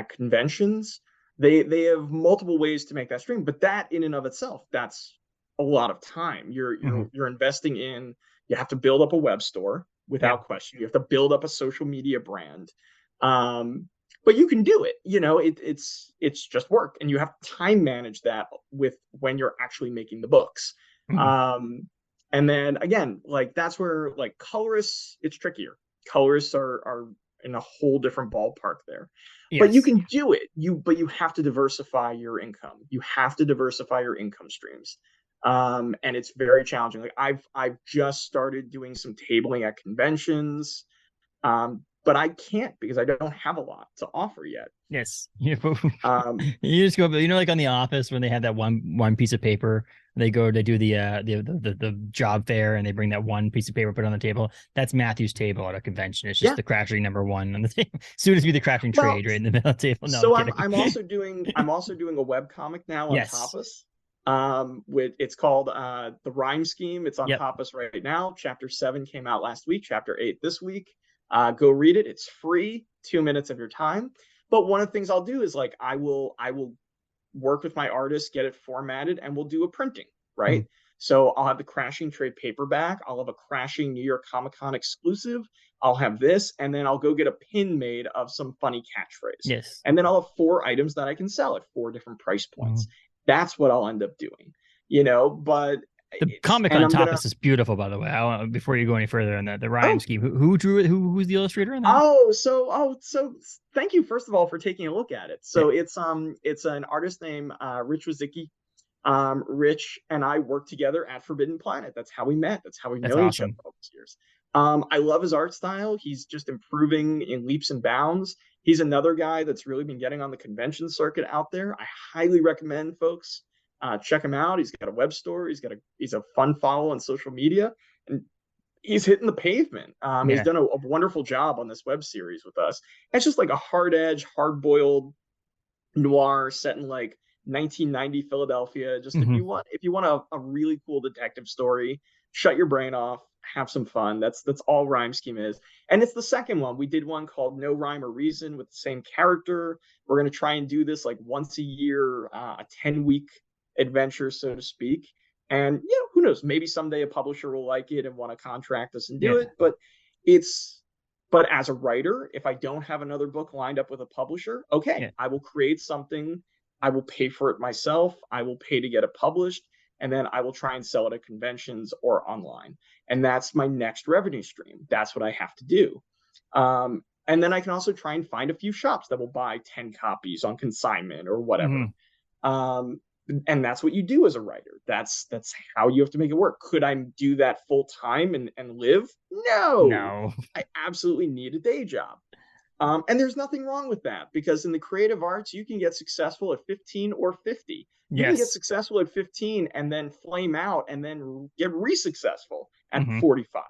conventions. They have multiple ways to make that stream, but that in and of itself, that's a lot of time. You're investing in. You have to build up a web store without question. You have to build up a social media brand. But you can do it. You know, it's just work, and you have to time manage that with when you're actually making the books. And then again, like that's where like colorists, it's trickier. Colorists are in a whole different ballpark there. But you can do it. But you have to diversify your income. You have to diversify your income streams. And it's very challenging. Like I've just started doing some tabling at conventions. But I can't because I don't have a lot to offer yet. Yes. You just go, like on The Office when they have that one piece of paper, they go to do the job fair and they bring that one piece of paper, put it on the table. That's Matthew's table at a convention. It's just the crashing number one on the table. Soon as be the crashing trade right in the middle of the table. No, so I'm also doing a web comic now on Tapas. It's called The Rhyme Scheme. It's on Tapas right now. Chapter 7 came out last week, chapter 8 this week. Go read it. It's free, 2 minutes of your time. But one of the things I'll do is like I will work with my artist, get it formatted, and we'll do a printing, right? So I'll have the Crashing Trade paperback. I'll have a Crashing New York Comic Con exclusive. I'll have this, and then I'll go get a pin made of some funny catchphrase. Yes. And then I'll have 4 items that I can sell at 4 different price points. That's what I'll end up doing, you know, but the comic on Tapas is beautiful, by the way. Before you go any further on the rhyme scheme, who drew it? Who's the illustrator on that? So thank you first of all for taking a look at it. So it's an artist named Rich Wazicki. Rich and I worked together at Forbidden Planet. That's how we met. That's how we know each other all these years. I love his art style. He's just improving in leaps and bounds. He's another guy that's really been getting on the convention circuit out there. I highly recommend folks check him out. He's got a web store. He's a fun follow on social media, and he's hitting the pavement. He's done a wonderful job on this web series with us. It's just like a hard edge, hard boiled noir set in like 1990 Philadelphia. Just if you want a really cool detective story, shut your brain off, have some fun. That's all Rhyme Scheme is. And it's the second one. We did one called No Rhyme or Reason with the same character. We're going to try and do this like once a year, a 10-week adventure, so to speak. And who knows, maybe someday a publisher will like it and want to contract us and do it. But as a writer, if I don't have another book lined up with a publisher, I will create something. I will pay for it myself. I will pay to get it published, and then I will try and sell it at conventions or online. And that's my next revenue stream. That's what I have to do. And then I can also try and find a few shops that will buy 10 copies on consignment or whatever. And that's what you do as a writer. That's how you have to make it work. Could I do that full time and live? No. I absolutely need a day job. And there's nothing wrong with that, because in the creative arts, you can get successful at 15 or 50. You can get successful at 15 and then flame out and then get re-successful at 45.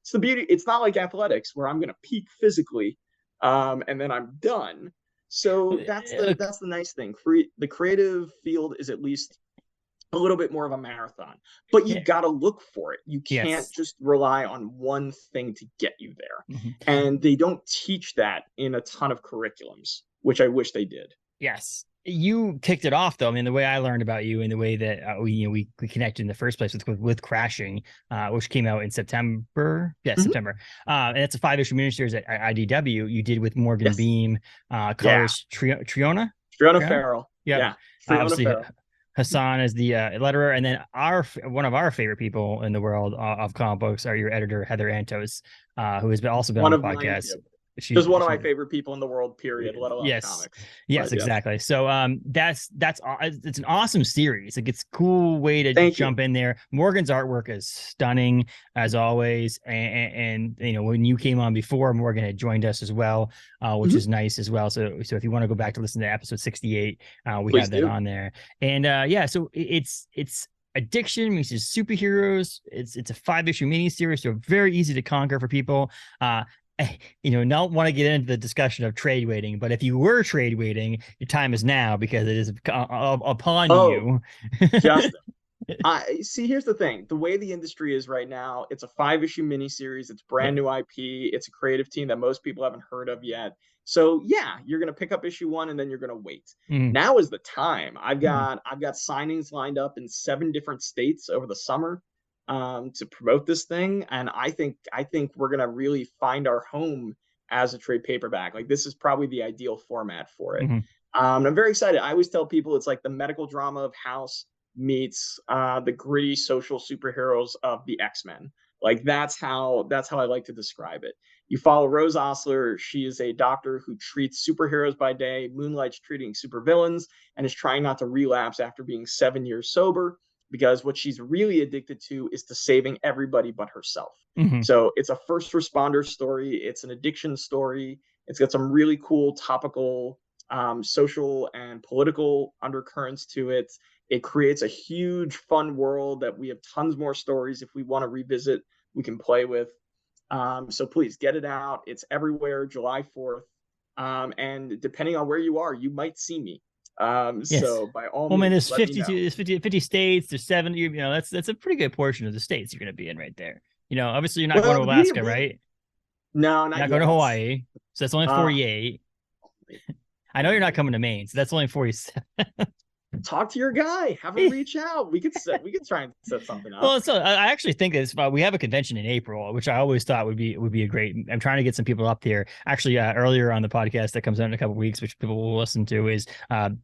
It's the beauty. It's not like athletics where I'm going to peak physically and then I'm done. So that's the nice thing. The creative field is at least a little bit more of a marathon, but you got to look for it. You can't just rely on one thing to get you there. And they don't teach that in a ton of curriculums, which I wish they did. Yes. You kicked it off, though. I mean, the way I learned about you and the way that we connected in the first place with Crashing, which came out in September. Yes, September. And it's a 5-issue miniseries at IDW. You did with Morgan Beam, colors Triona Farrell. Yeah. Obviously, Farrell. Hassan is the letterer, and then one of our favorite people in the world of comic books are your editor Heather Antos, who has also been on the podcast. She's one of my favorite people in the world, period, let alone comics. Yes, exactly. So that's it's an awesome series. Like, it's a cool way to jump in there. Morgan's artwork is stunning as always. And you know, when you came on before, Morgan had joined us as well, which is nice as well. So if you want to go back to listen to episode 68, we have that on there. And so it's Addiction meets superheroes. It's a 5-issue miniseries, so very easy to conquer for people. Not want to get into the discussion of trade waiting, but if you were trade waiting, your time is now, because it is upon you. Justin, see, here's the thing. The way the industry is right now, it's a 5-issue miniseries. It's brand new IP. It's a creative team that most people haven't heard of yet. So yeah, you're going to pick up issue 1 and then you're going to wait. Now is the time. I've got signings lined up in 7 different states over the summer to promote this thing, and I think we're gonna really find our home as a trade paperback. Like, this is probably the ideal format for it. I'm very excited. I always tell people it's like the medical drama of House meets the gritty social superheroes of the X-Men. Like, that's how I like to describe it. You follow Rose Osler. She is a doctor who treats superheroes by day, moonlights treating supervillains, and is trying not to relapse after being 7 years sober, because what she's really addicted to is to saving everybody but herself. So it's a first responder story. It's an addiction story. It's got some really cool topical social and political undercurrents to it. It creates a huge fun world that we have tons more stories if we want to revisit, we can play with. So please get it out. It's everywhere, July 4th. And depending on where you are, you might see me. So by all means, there's 50 states, there's 70, that's a pretty good portion of the states you're going to be in right there. Obviously you're not going to Alaska, right? No, not going to Hawaii. So that's only 48. I know you're not coming to Maine, so that's only 47. Talk to your guy, have him reach out. We could try and set something up. Well, so I actually think this. We have a convention in April, which I always thought would be a great. I'm trying to get some people up here. Actually, earlier on the podcast that comes out in a couple of weeks, which people will listen to, is Ryan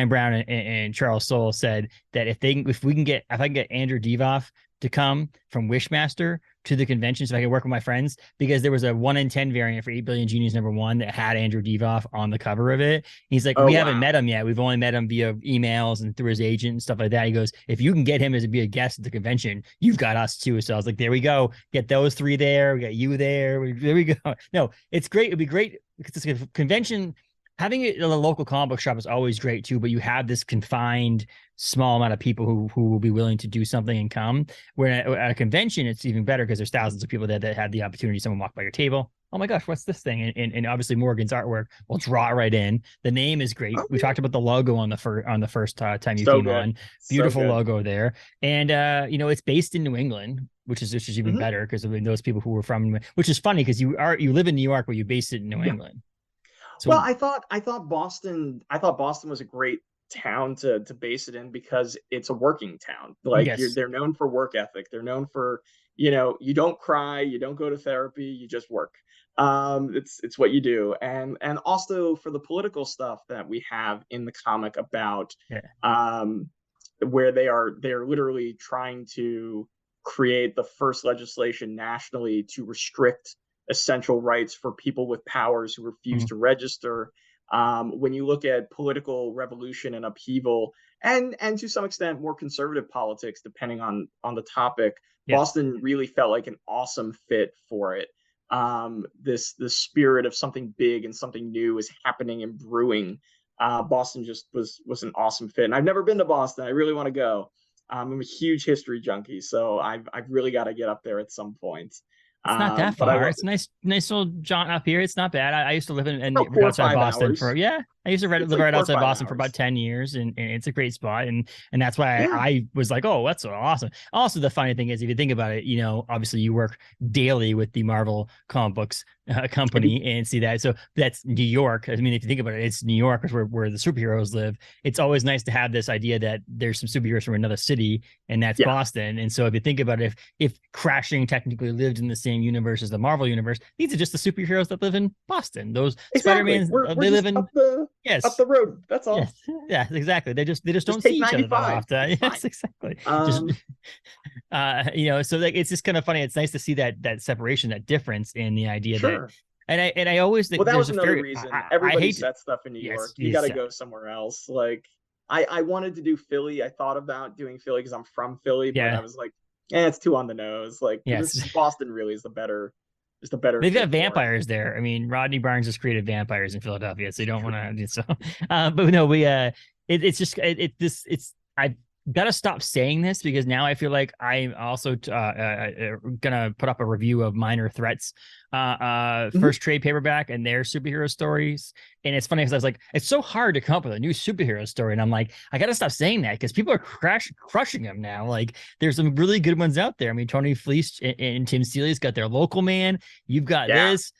Brown and Charles Soule said that if I can get Andrew Devoff to come from Wishmaster to the convention, so I can work with my friends, because there was a 1 in 10 variant for 8 Billion Genius #1 that had Andrew Devoff on the cover of it. He's like, we haven't met him yet. We've only met him via emails and through his agent and stuff like that. He goes, if you can get him to be a guest at the convention, you've got us too. So I was like, there we go. Get those 3 there. We got you there. There we go. No, it's great. It'd be great because it's a convention. Having it in a local comic book shop is always great too, but you have this confined small amount of people who will be willing to do something and come. Where at a convention, it's even better because there's thousands of people that had the opportunity. Someone walk by your table. Oh my gosh, what's this thing? And obviously Morgan's artwork will draw right in. The name is great. We talked about the logo on the first time you came on. Beautiful logo there. And it's based in New England, which is even better because of those people who were from, which is funny because you live in New York, but you based it in New England. So, well, I thought Boston was a great town to base it in because it's a working town. Like, they're known for work ethic. They're known for, you don't cry, you don't go to therapy, you just work. It's what you do. And also for the political stuff that we have in the comic about, where they're literally trying to create the first legislation nationally to restrict essential rights for people with powers who refuse to register. When you look at political revolution and upheaval, and to some extent more conservative politics, depending on the topic, Boston really felt like an awesome fit for it. This spirit of something big and something new is happening and brewing. Boston just was an awesome fit, and I've never been to Boston. I really want to go. I'm a huge history junkie, so I've really got to get up there at some point. It's not that far. It's nice little jaunt up here. It's not bad. I used to live in outside Boston hours. I used to live like right outside Boston hours. for about 10 years, and it's a great spot. And that's why I was like, oh, that's so awesome. Also, the funny thing is, if you think about it, obviously you work daily with the Marvel comic books company and see that. So that's New York. I mean, if you think about it, it's New York is where the superheroes live. It's always nice to have this idea that there's some superheroes from another city, and that's Boston. And so if you think about it, if Crashing technically lived in the same universe as the Marvel universe, these are just the superheroes that live in Boston. Those Spider-Man, they live in up the road. That's all. Yes. Yeah, exactly. They just don't see each other that often. Yes, exactly. So like it's just kind of funny. It's nice to see that separation, that difference in the idea that. And I always think that was another reason everybody set stuff in New York. You got to go somewhere else. Like I wanted to do Philly. I thought about doing Philly because I'm from Philly, but I was like, it's too on the nose. Like Boston really is the better. They've got vampires there. I mean, Rodney Barnes has created vampires in Philadelphia, so you don't want to do so. But no, I've got to stop saying this because now I feel like I'm also gonna put up a review of Minor Threats first trade paperback and their superhero stories. And it's funny because I was like, it's so hard to come up with a new superhero story, and I'm like, I gotta stop saying that because people are crushing them now. Like there's some really good ones out there. I mean, Tony Fleece and Tim Seeley's got their Local Man. You've got this.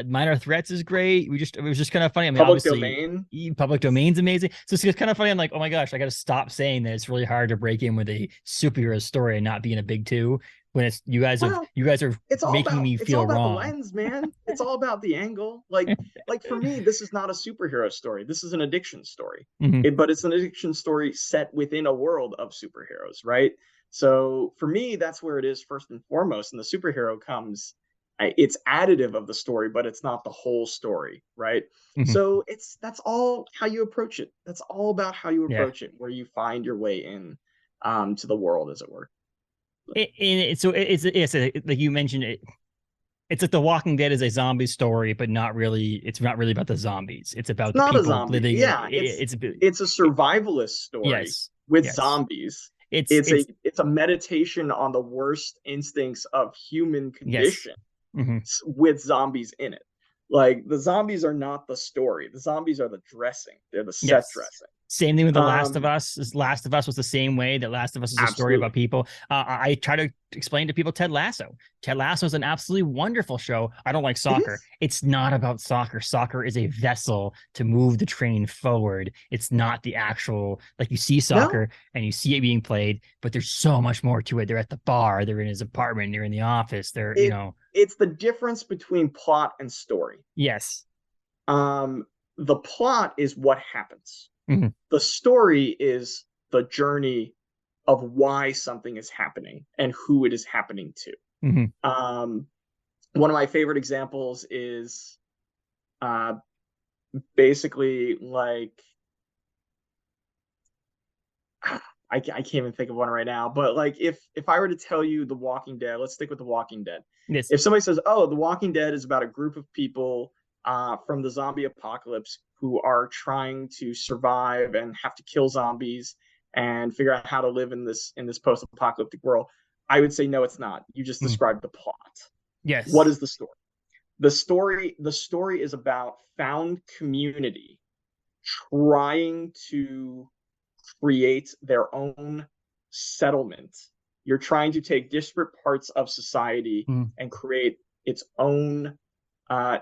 Minor Threats is great. It was just kind of funny. I mean, public domain's amazing. So it's kind of funny. I'm like, oh my gosh, I got to stop saying that it's really hard to break in with a superhero story and not be in a big two when it's you guys are making me feel wrong. The lens, man. It's all about the angle. Like for me, this is not a superhero story. This is an addiction story. But it's an addiction story set within a world of superheroes, right? So for me, that's where it is first and foremost. And the superhero comes. It's additive of the story, but it's not the whole story, right? So that's all how you approach it. That's all about how you approach it, where you find your way in to the world, as it were. It's like you mentioned, it's like The Walking Dead is a zombie story, but not really. It's not really about the zombies. It's about the people living. Yeah, it's a survivalist story with zombies. It's a meditation on the worst instincts of human condition. With zombies in it. Like the zombies are not the story. The zombies are the dressing. They're the set dressing. Same thing with The Last of Us. Last of Us was the same way. That Last of Us is a story about people. I try to explain to people Ted Lasso. Ted Lasso is an absolutely wonderful show. I don't like soccer. It's not about soccer. Soccer is a vessel to move the train forward. It's not the actual, like you see soccer and you see it being played, but there's so much more to it. They're at the bar. They're in his apartment. They're in the office. It's the difference between plot and story. Yes. The plot is what happens. The story is the journey of why something is happening and who it is happening to. One of my favorite examples is basically like I can't even think of one right now, but like if I were to tell you The Walking Dead, let's stick with The Walking Dead. Yes. If somebody says, oh, The Walking Dead is about a group of people from the zombie apocalypse who are trying to survive and have to kill zombies and figure out how to live in this post-apocalyptic world, I would say no, it's not. You just described the plot. Yes. What is the story? The story is about found community trying to create their own settlement. You're trying to take disparate parts of society and create its own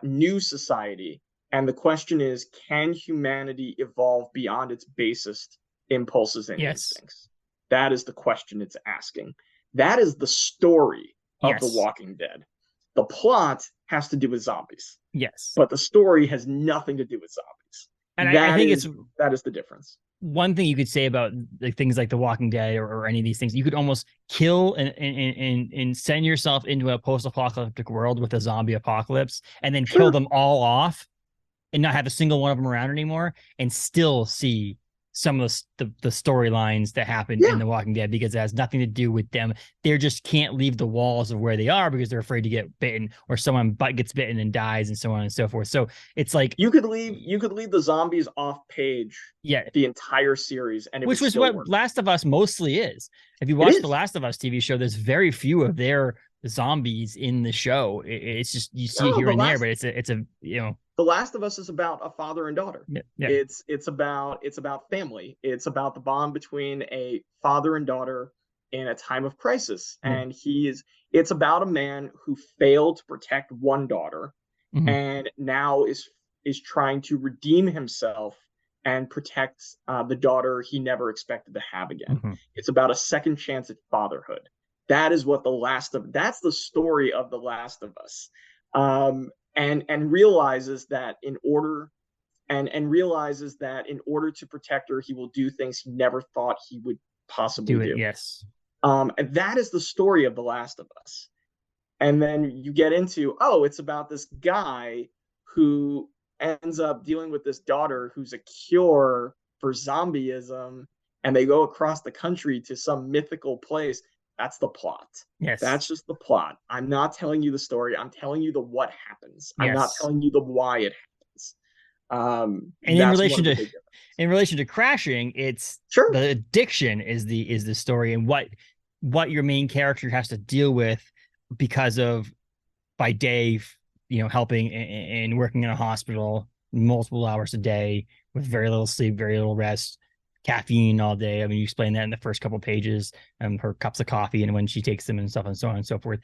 new society. And the question is, can humanity evolve beyond its basest impulses and instincts? That is the question it's asking. That is the story of The Walking Dead. The plot has to do with zombies. Yes. But the story has nothing to do with zombies. And I think that is the difference. One thing you could say about like things like The Walking Dead or any of these things, you could almost kill and send yourself into a post-apocalyptic world with a zombie apocalypse and then kill them all off and not have a single one of them around anymore and still see some of the storylines that happen in The Walking Dead because it has nothing to do with them. They just can't leave the walls of where they are because they're afraid to get bitten or someone gets bitten and dies and so on and so forth. So it's like you could leave the zombies off page the entire series, and which was what Last of Us mostly is. If you watch the Last of Us TV show, there's very few of their zombies in the show. It's just you see it here and there, but it's a The The Last of Us is about a father and daughter. Yeah. It's about family. It's about the bond between a father and daughter in a time of crisis. And it's about a man who failed to protect one daughter and now is trying to redeem himself and protect the daughter he never expected to have again. It's about a second chance at fatherhood. That is what that's the story of The Last of Us. And realizes that in order to protect her, he will do things he never thought he would possibly do. Yes. And that is the story of The Last of Us. And then you get into, it's about this guy who ends up dealing with this daughter who's a cure for zombieism, and they go across the country to some mythical place. That's the plot. Yes. That's just the plot. I'm not telling you the story. I'm telling you the what happens. I'm not telling you the why it happens. And in relation to Crashing, it's the addiction is the story, and what your main character has to deal with because of, by day, helping and working in a hospital multiple hours a day with very little sleep, very little rest, caffeine all day. I mean, you explain that in the first couple of pages, her cups of coffee and when she takes them and stuff and so on and so forth.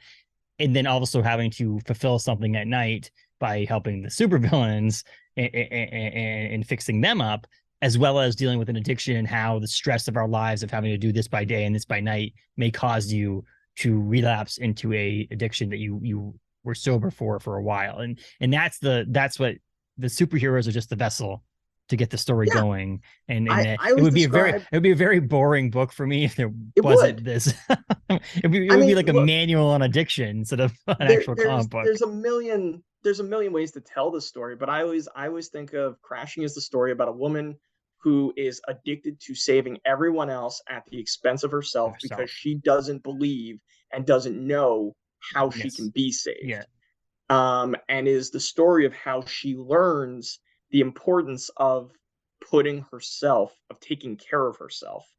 And then also having to fulfill something at night by helping the supervillains and fixing them up, as well as dealing with an addiction and how the stress of our lives of having to do this by day and this by night may cause you to relapse into a addiction that you were sober for a while. And that's what the superheroes are, just the vessel to get the story going. And it would be a very boring book for me if there wasn't this. it would be like a manual on addiction instead of an actual comic book. There's a million ways to tell the story, but I always think of Crashing as the story about a woman who is addicted to saving everyone else at the expense of herself because she doesn't believe and doesn't know how she can be saved. And is the story of how she learns the importance of taking care of herself.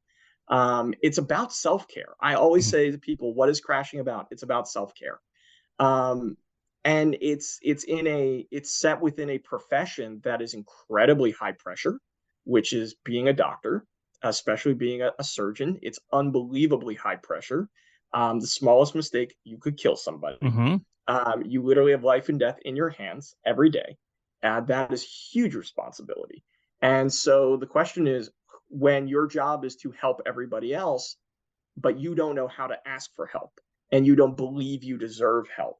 It's about self-care. I always say to people, what is Crashing about? It's about self-care. And it's set within a profession that is incredibly high pressure, which is being a doctor, especially being a surgeon. It's unbelievably high pressure. The smallest mistake, you could kill somebody. You literally have life and death in your hands every day. That is huge responsibility. And so the question is, when your job is to help everybody else, but you don't know how to ask for help and you don't believe you deserve help,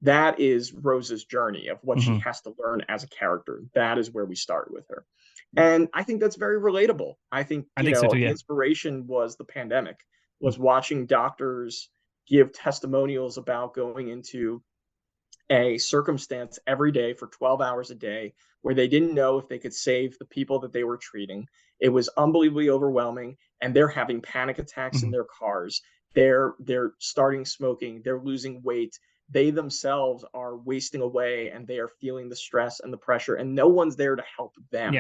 that is Rose's journey of what she has to learn as a character. That is where we start with her. And I think that's very relatable. I think so too, the inspiration was the pandemic, was watching doctors give testimonials about going into a circumstance every day for 12 hours a day where they didn't know if they could save the people that they were treating. It was unbelievably overwhelming, and they're having panic attacks in their cars. They're starting smoking. They're losing weight. They themselves are wasting away, and they are feeling the stress and the pressure, and no one's there to help them.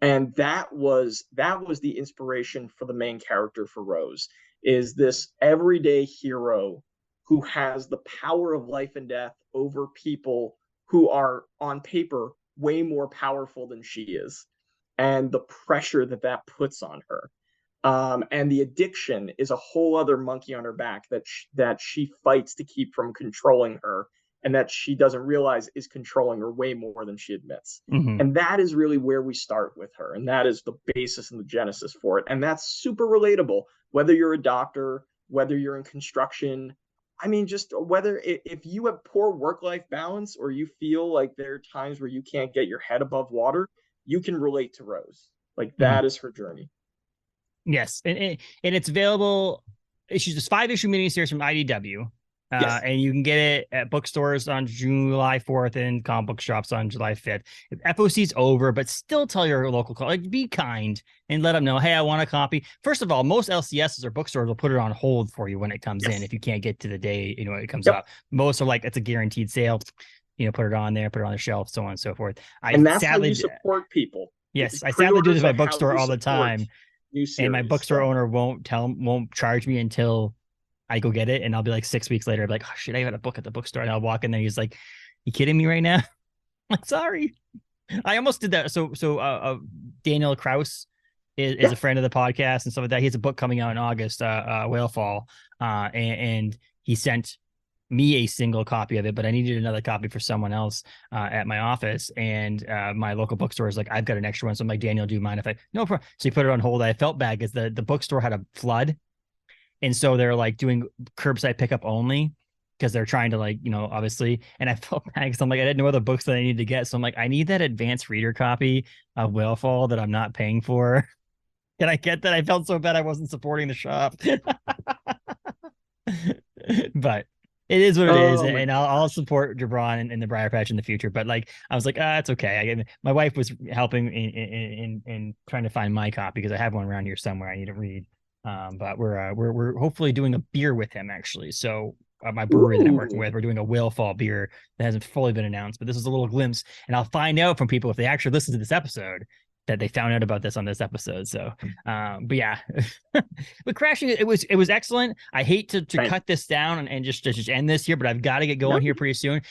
And that was the inspiration for the main character for Rose, is this everyday hero who has the power of life and death over people who are on paper way more powerful than she is, and the pressure that puts on her. And the addiction is a whole other monkey on her back that she fights to keep from controlling her, and that she doesn't realize is controlling her way more than she admits. And that is really where we start with her. And that is the basis and the genesis for it. And that's super relatable, whether you're a doctor, whether you're in construction. I mean, just whether if you have poor work-life balance, or you feel like there are times where you can't get your head above water, you can relate to Rose. Like, that is her journey. Yes. And it's available. She's just 5-issue miniseries from IDW. And you can get it at bookstores on July 4th and comic book shops on July 5th. If FOC's over, but still tell your local, be kind and let them know, hey, I want a copy. First of all, most LCSs or bookstores will put it on hold for you when it comes in if you can't get to the day it comes out. Most are like, it's a guaranteed sale. Put it on there, put it on the shelf, so on and so forth. And that's how you support people. Yes, I sadly do this at my bookstore all the time. And my bookstore owner won't charge me until I go get it, and I'll be like 6 weeks later, I'll be like, oh shit, I got a book at the bookstore, and I'll walk in there. He's like, you kidding me right now? I'm sorry. I almost did that. So Daniel Kraus is a friend of the podcast and stuff like that. He has a book coming out in August, Whale Fall, and he sent me a single copy of it, but I needed another copy for someone else at my office. And my local bookstore is like, I've got an extra one. So I'm like, Daniel, do you mind if I? No problem. So he put it on hold. I felt bad because the bookstore had a flood, and so they're like doing curbside pickup only because they're trying to, like, obviously. And I felt bad because I'm like, I didn't know other books that I needed to get. So I'm like, I need that advanced reader copy of Whalefall that I'm not paying for. And I get that. I felt so bad I wasn't supporting the shop. But it is what it is, and I'll support Jabron and the Briar Patch in the future. But like, I was like, it's okay. My wife was helping in trying to find my copy because I have one around here somewhere I need to read. But we're hopefully doing a beer with him, actually. So my brewery that I'm working with, we're doing a Whale Fall beer that hasn't fully been announced, but this is a little glimpse, and I'll find out from people if they actually listen to this episode that they found out about this on this episode. So, but yeah, but Crashing, it was excellent. I hate to cut this down and just end this here, but I've got to get going here pretty soon.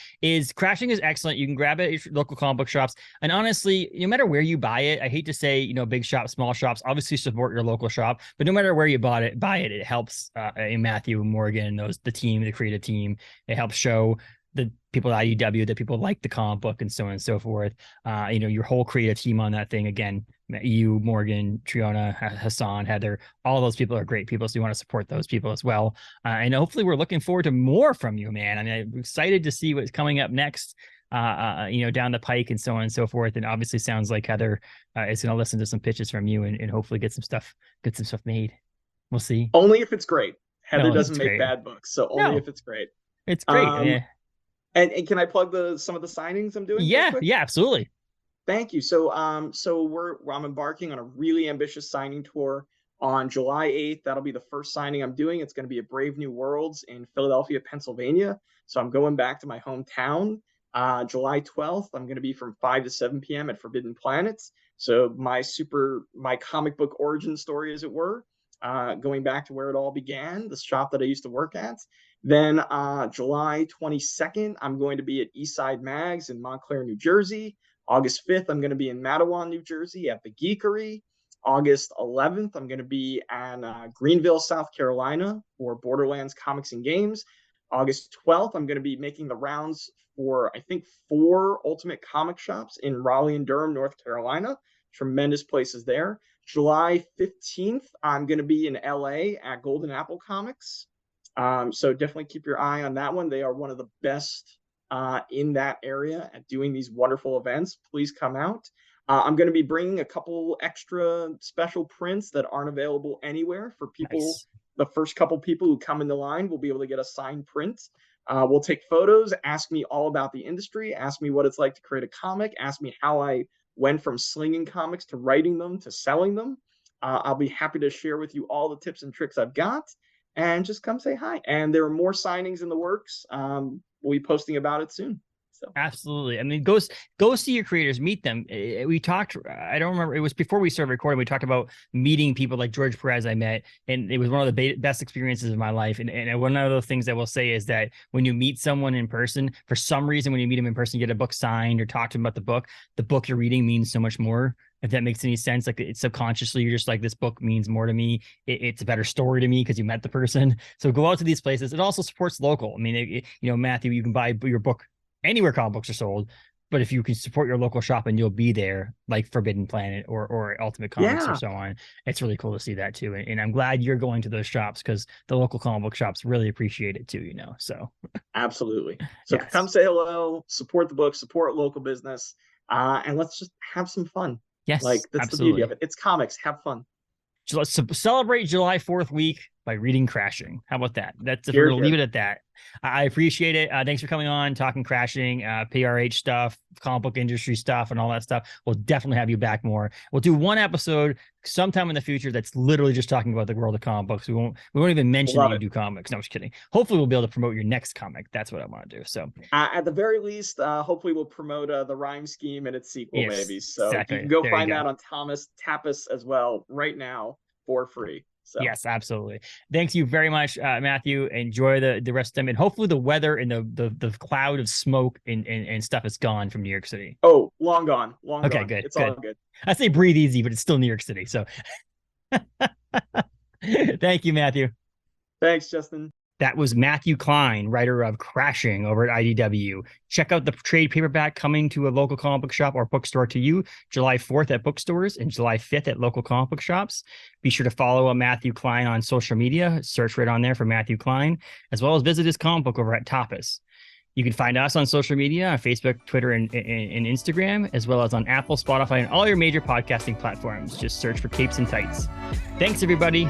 Crashing is excellent. You can grab it at your local comic book shops, and honestly, no matter where you buy it, I hate to say, big shops, small shops, obviously support your local shop, but no matter where you buy it helps Matthew, Morgan, the team, the creative team. It helps show the people at IDW that people like the comic book and so on and so forth. Your whole creative team on that thing, again, you, Morgan, Triona, Hassan, Heather, all those people are great people. So you want to support those people as well. And hopefully we're looking forward to more from you, man. I mean, I'm excited to see what's coming up next, down the pike and so on and so forth. And obviously sounds like Heather is going to listen to some pitches from you and hopefully get some stuff made. We'll see. Only if it's great. Heather doesn't make bad books. So only if it's great. It's great. Yeah. And can I plug some of the signings I'm doing? Yeah, absolutely. Thank you. So I'm embarking on a really ambitious signing tour on July 8th. That'll be the first signing I'm doing. It's going to be at Brave New Worlds in Philadelphia, Pennsylvania. So I'm going back to my hometown. July 12th, I'm going to be from 5 to 7 p.m. at Forbidden Planets. So my comic book origin story, as it were, going back to where it all began, the shop that I used to work at. Then July 22nd, I'm going to be at Eastside Mags in Montclair, New Jersey. August 5th, I'm going to be in Matawan, New Jersey at the Geekery. August 11th, I'm going to be in Greenville, South Carolina for Borderlands Comics and Games. August 12th, I'm going to be making the rounds for, I think, 4 Ultimate Comic shops in Raleigh and Durham, North Carolina. Tremendous places there. July 15th, I'm going to be in LA at Golden Apple Comics. So definitely keep your eye on that one. They are one of the best in that area at doing these wonderful events. Please come out. I'm going to be bringing a couple extra special prints that aren't available anywhere for people. Nice. The first couple people who come in the line will be able to get a signed print. We'll take photos, ask me all about the industry, ask me what it's like to create a comic, ask me how I went from slinging comics to writing them to selling them. I'll be happy to share with you all the tips and tricks I've got, and just come say hi. And there are more signings in the works. We'll be posting about it soon. So. Absolutely. I mean, go see your creators, meet them. We talked, I don't remember, it was before we started recording, we talked about meeting people like George Perez I met, and it was one of the best experiences of my life. And one of the things I will say is that when you meet someone in person, for some reason, when you meet them in person, you get a book signed or talk to them about the book you're reading means so much more. If that makes any sense, like it's subconsciously, you're just like, this book means more to me. It's a better story to me because you met the person. So go out to these places. It also supports local. I mean, Matthew, you can buy your book anywhere comic books are sold, but if you can support your local shop and you'll be there, like Forbidden Planet or Ultimate Comics or so on, it's really cool to see that too. And I'm glad you're going to those shops because the local comic book shops really appreciate it too, so. Absolutely. So come say hello, support the book, support local business, and let's just have some fun. Yes, like that's absolutely the beauty of it. It's comics. Have fun. So let's celebrate July 4th week by reading Crashing. How about that? That's if we're going to leave it at that. I appreciate it. Thanks for coming on, talking Crashing, PRH stuff, comic book industry stuff, and all that stuff. We'll definitely have you back more. We'll do one episode sometime in the future that's literally just talking about the world of comic books. We won't even mention that you do comics. No, I'm just kidding. Hopefully we'll be able to promote your next comic. That's what I want to do. So at the very least, hopefully we'll promote the Rhyme Scheme and its sequel, maybe. So exactly. You can go find that on Thomas Tapas as well right now for free. So. Yes, absolutely. Thanks you very much, Matthew. Enjoy the rest of them, and hopefully the weather and the cloud of smoke and stuff is gone from New York City. Oh, long gone. Okay, good. It's all good. I say breathe easy, but it's still New York City. So thank you, Matthew. Thanks, Justin. That was Matthew Klein, writer of Crashing over at IDW. Check out the trade paperback coming to a local comic book shop or bookstore to you July 4th at bookstores and July 5th at local comic book shops. Be sure to follow Matthew Klein on social media. Search right on there for Matthew Klein, as well as visit his comic book over at Tapas. You can find us on social media, on Facebook, Twitter, and Instagram, as well as on Apple, Spotify, and all your major podcasting platforms. Just search for Capes and Tights. Thanks, everybody.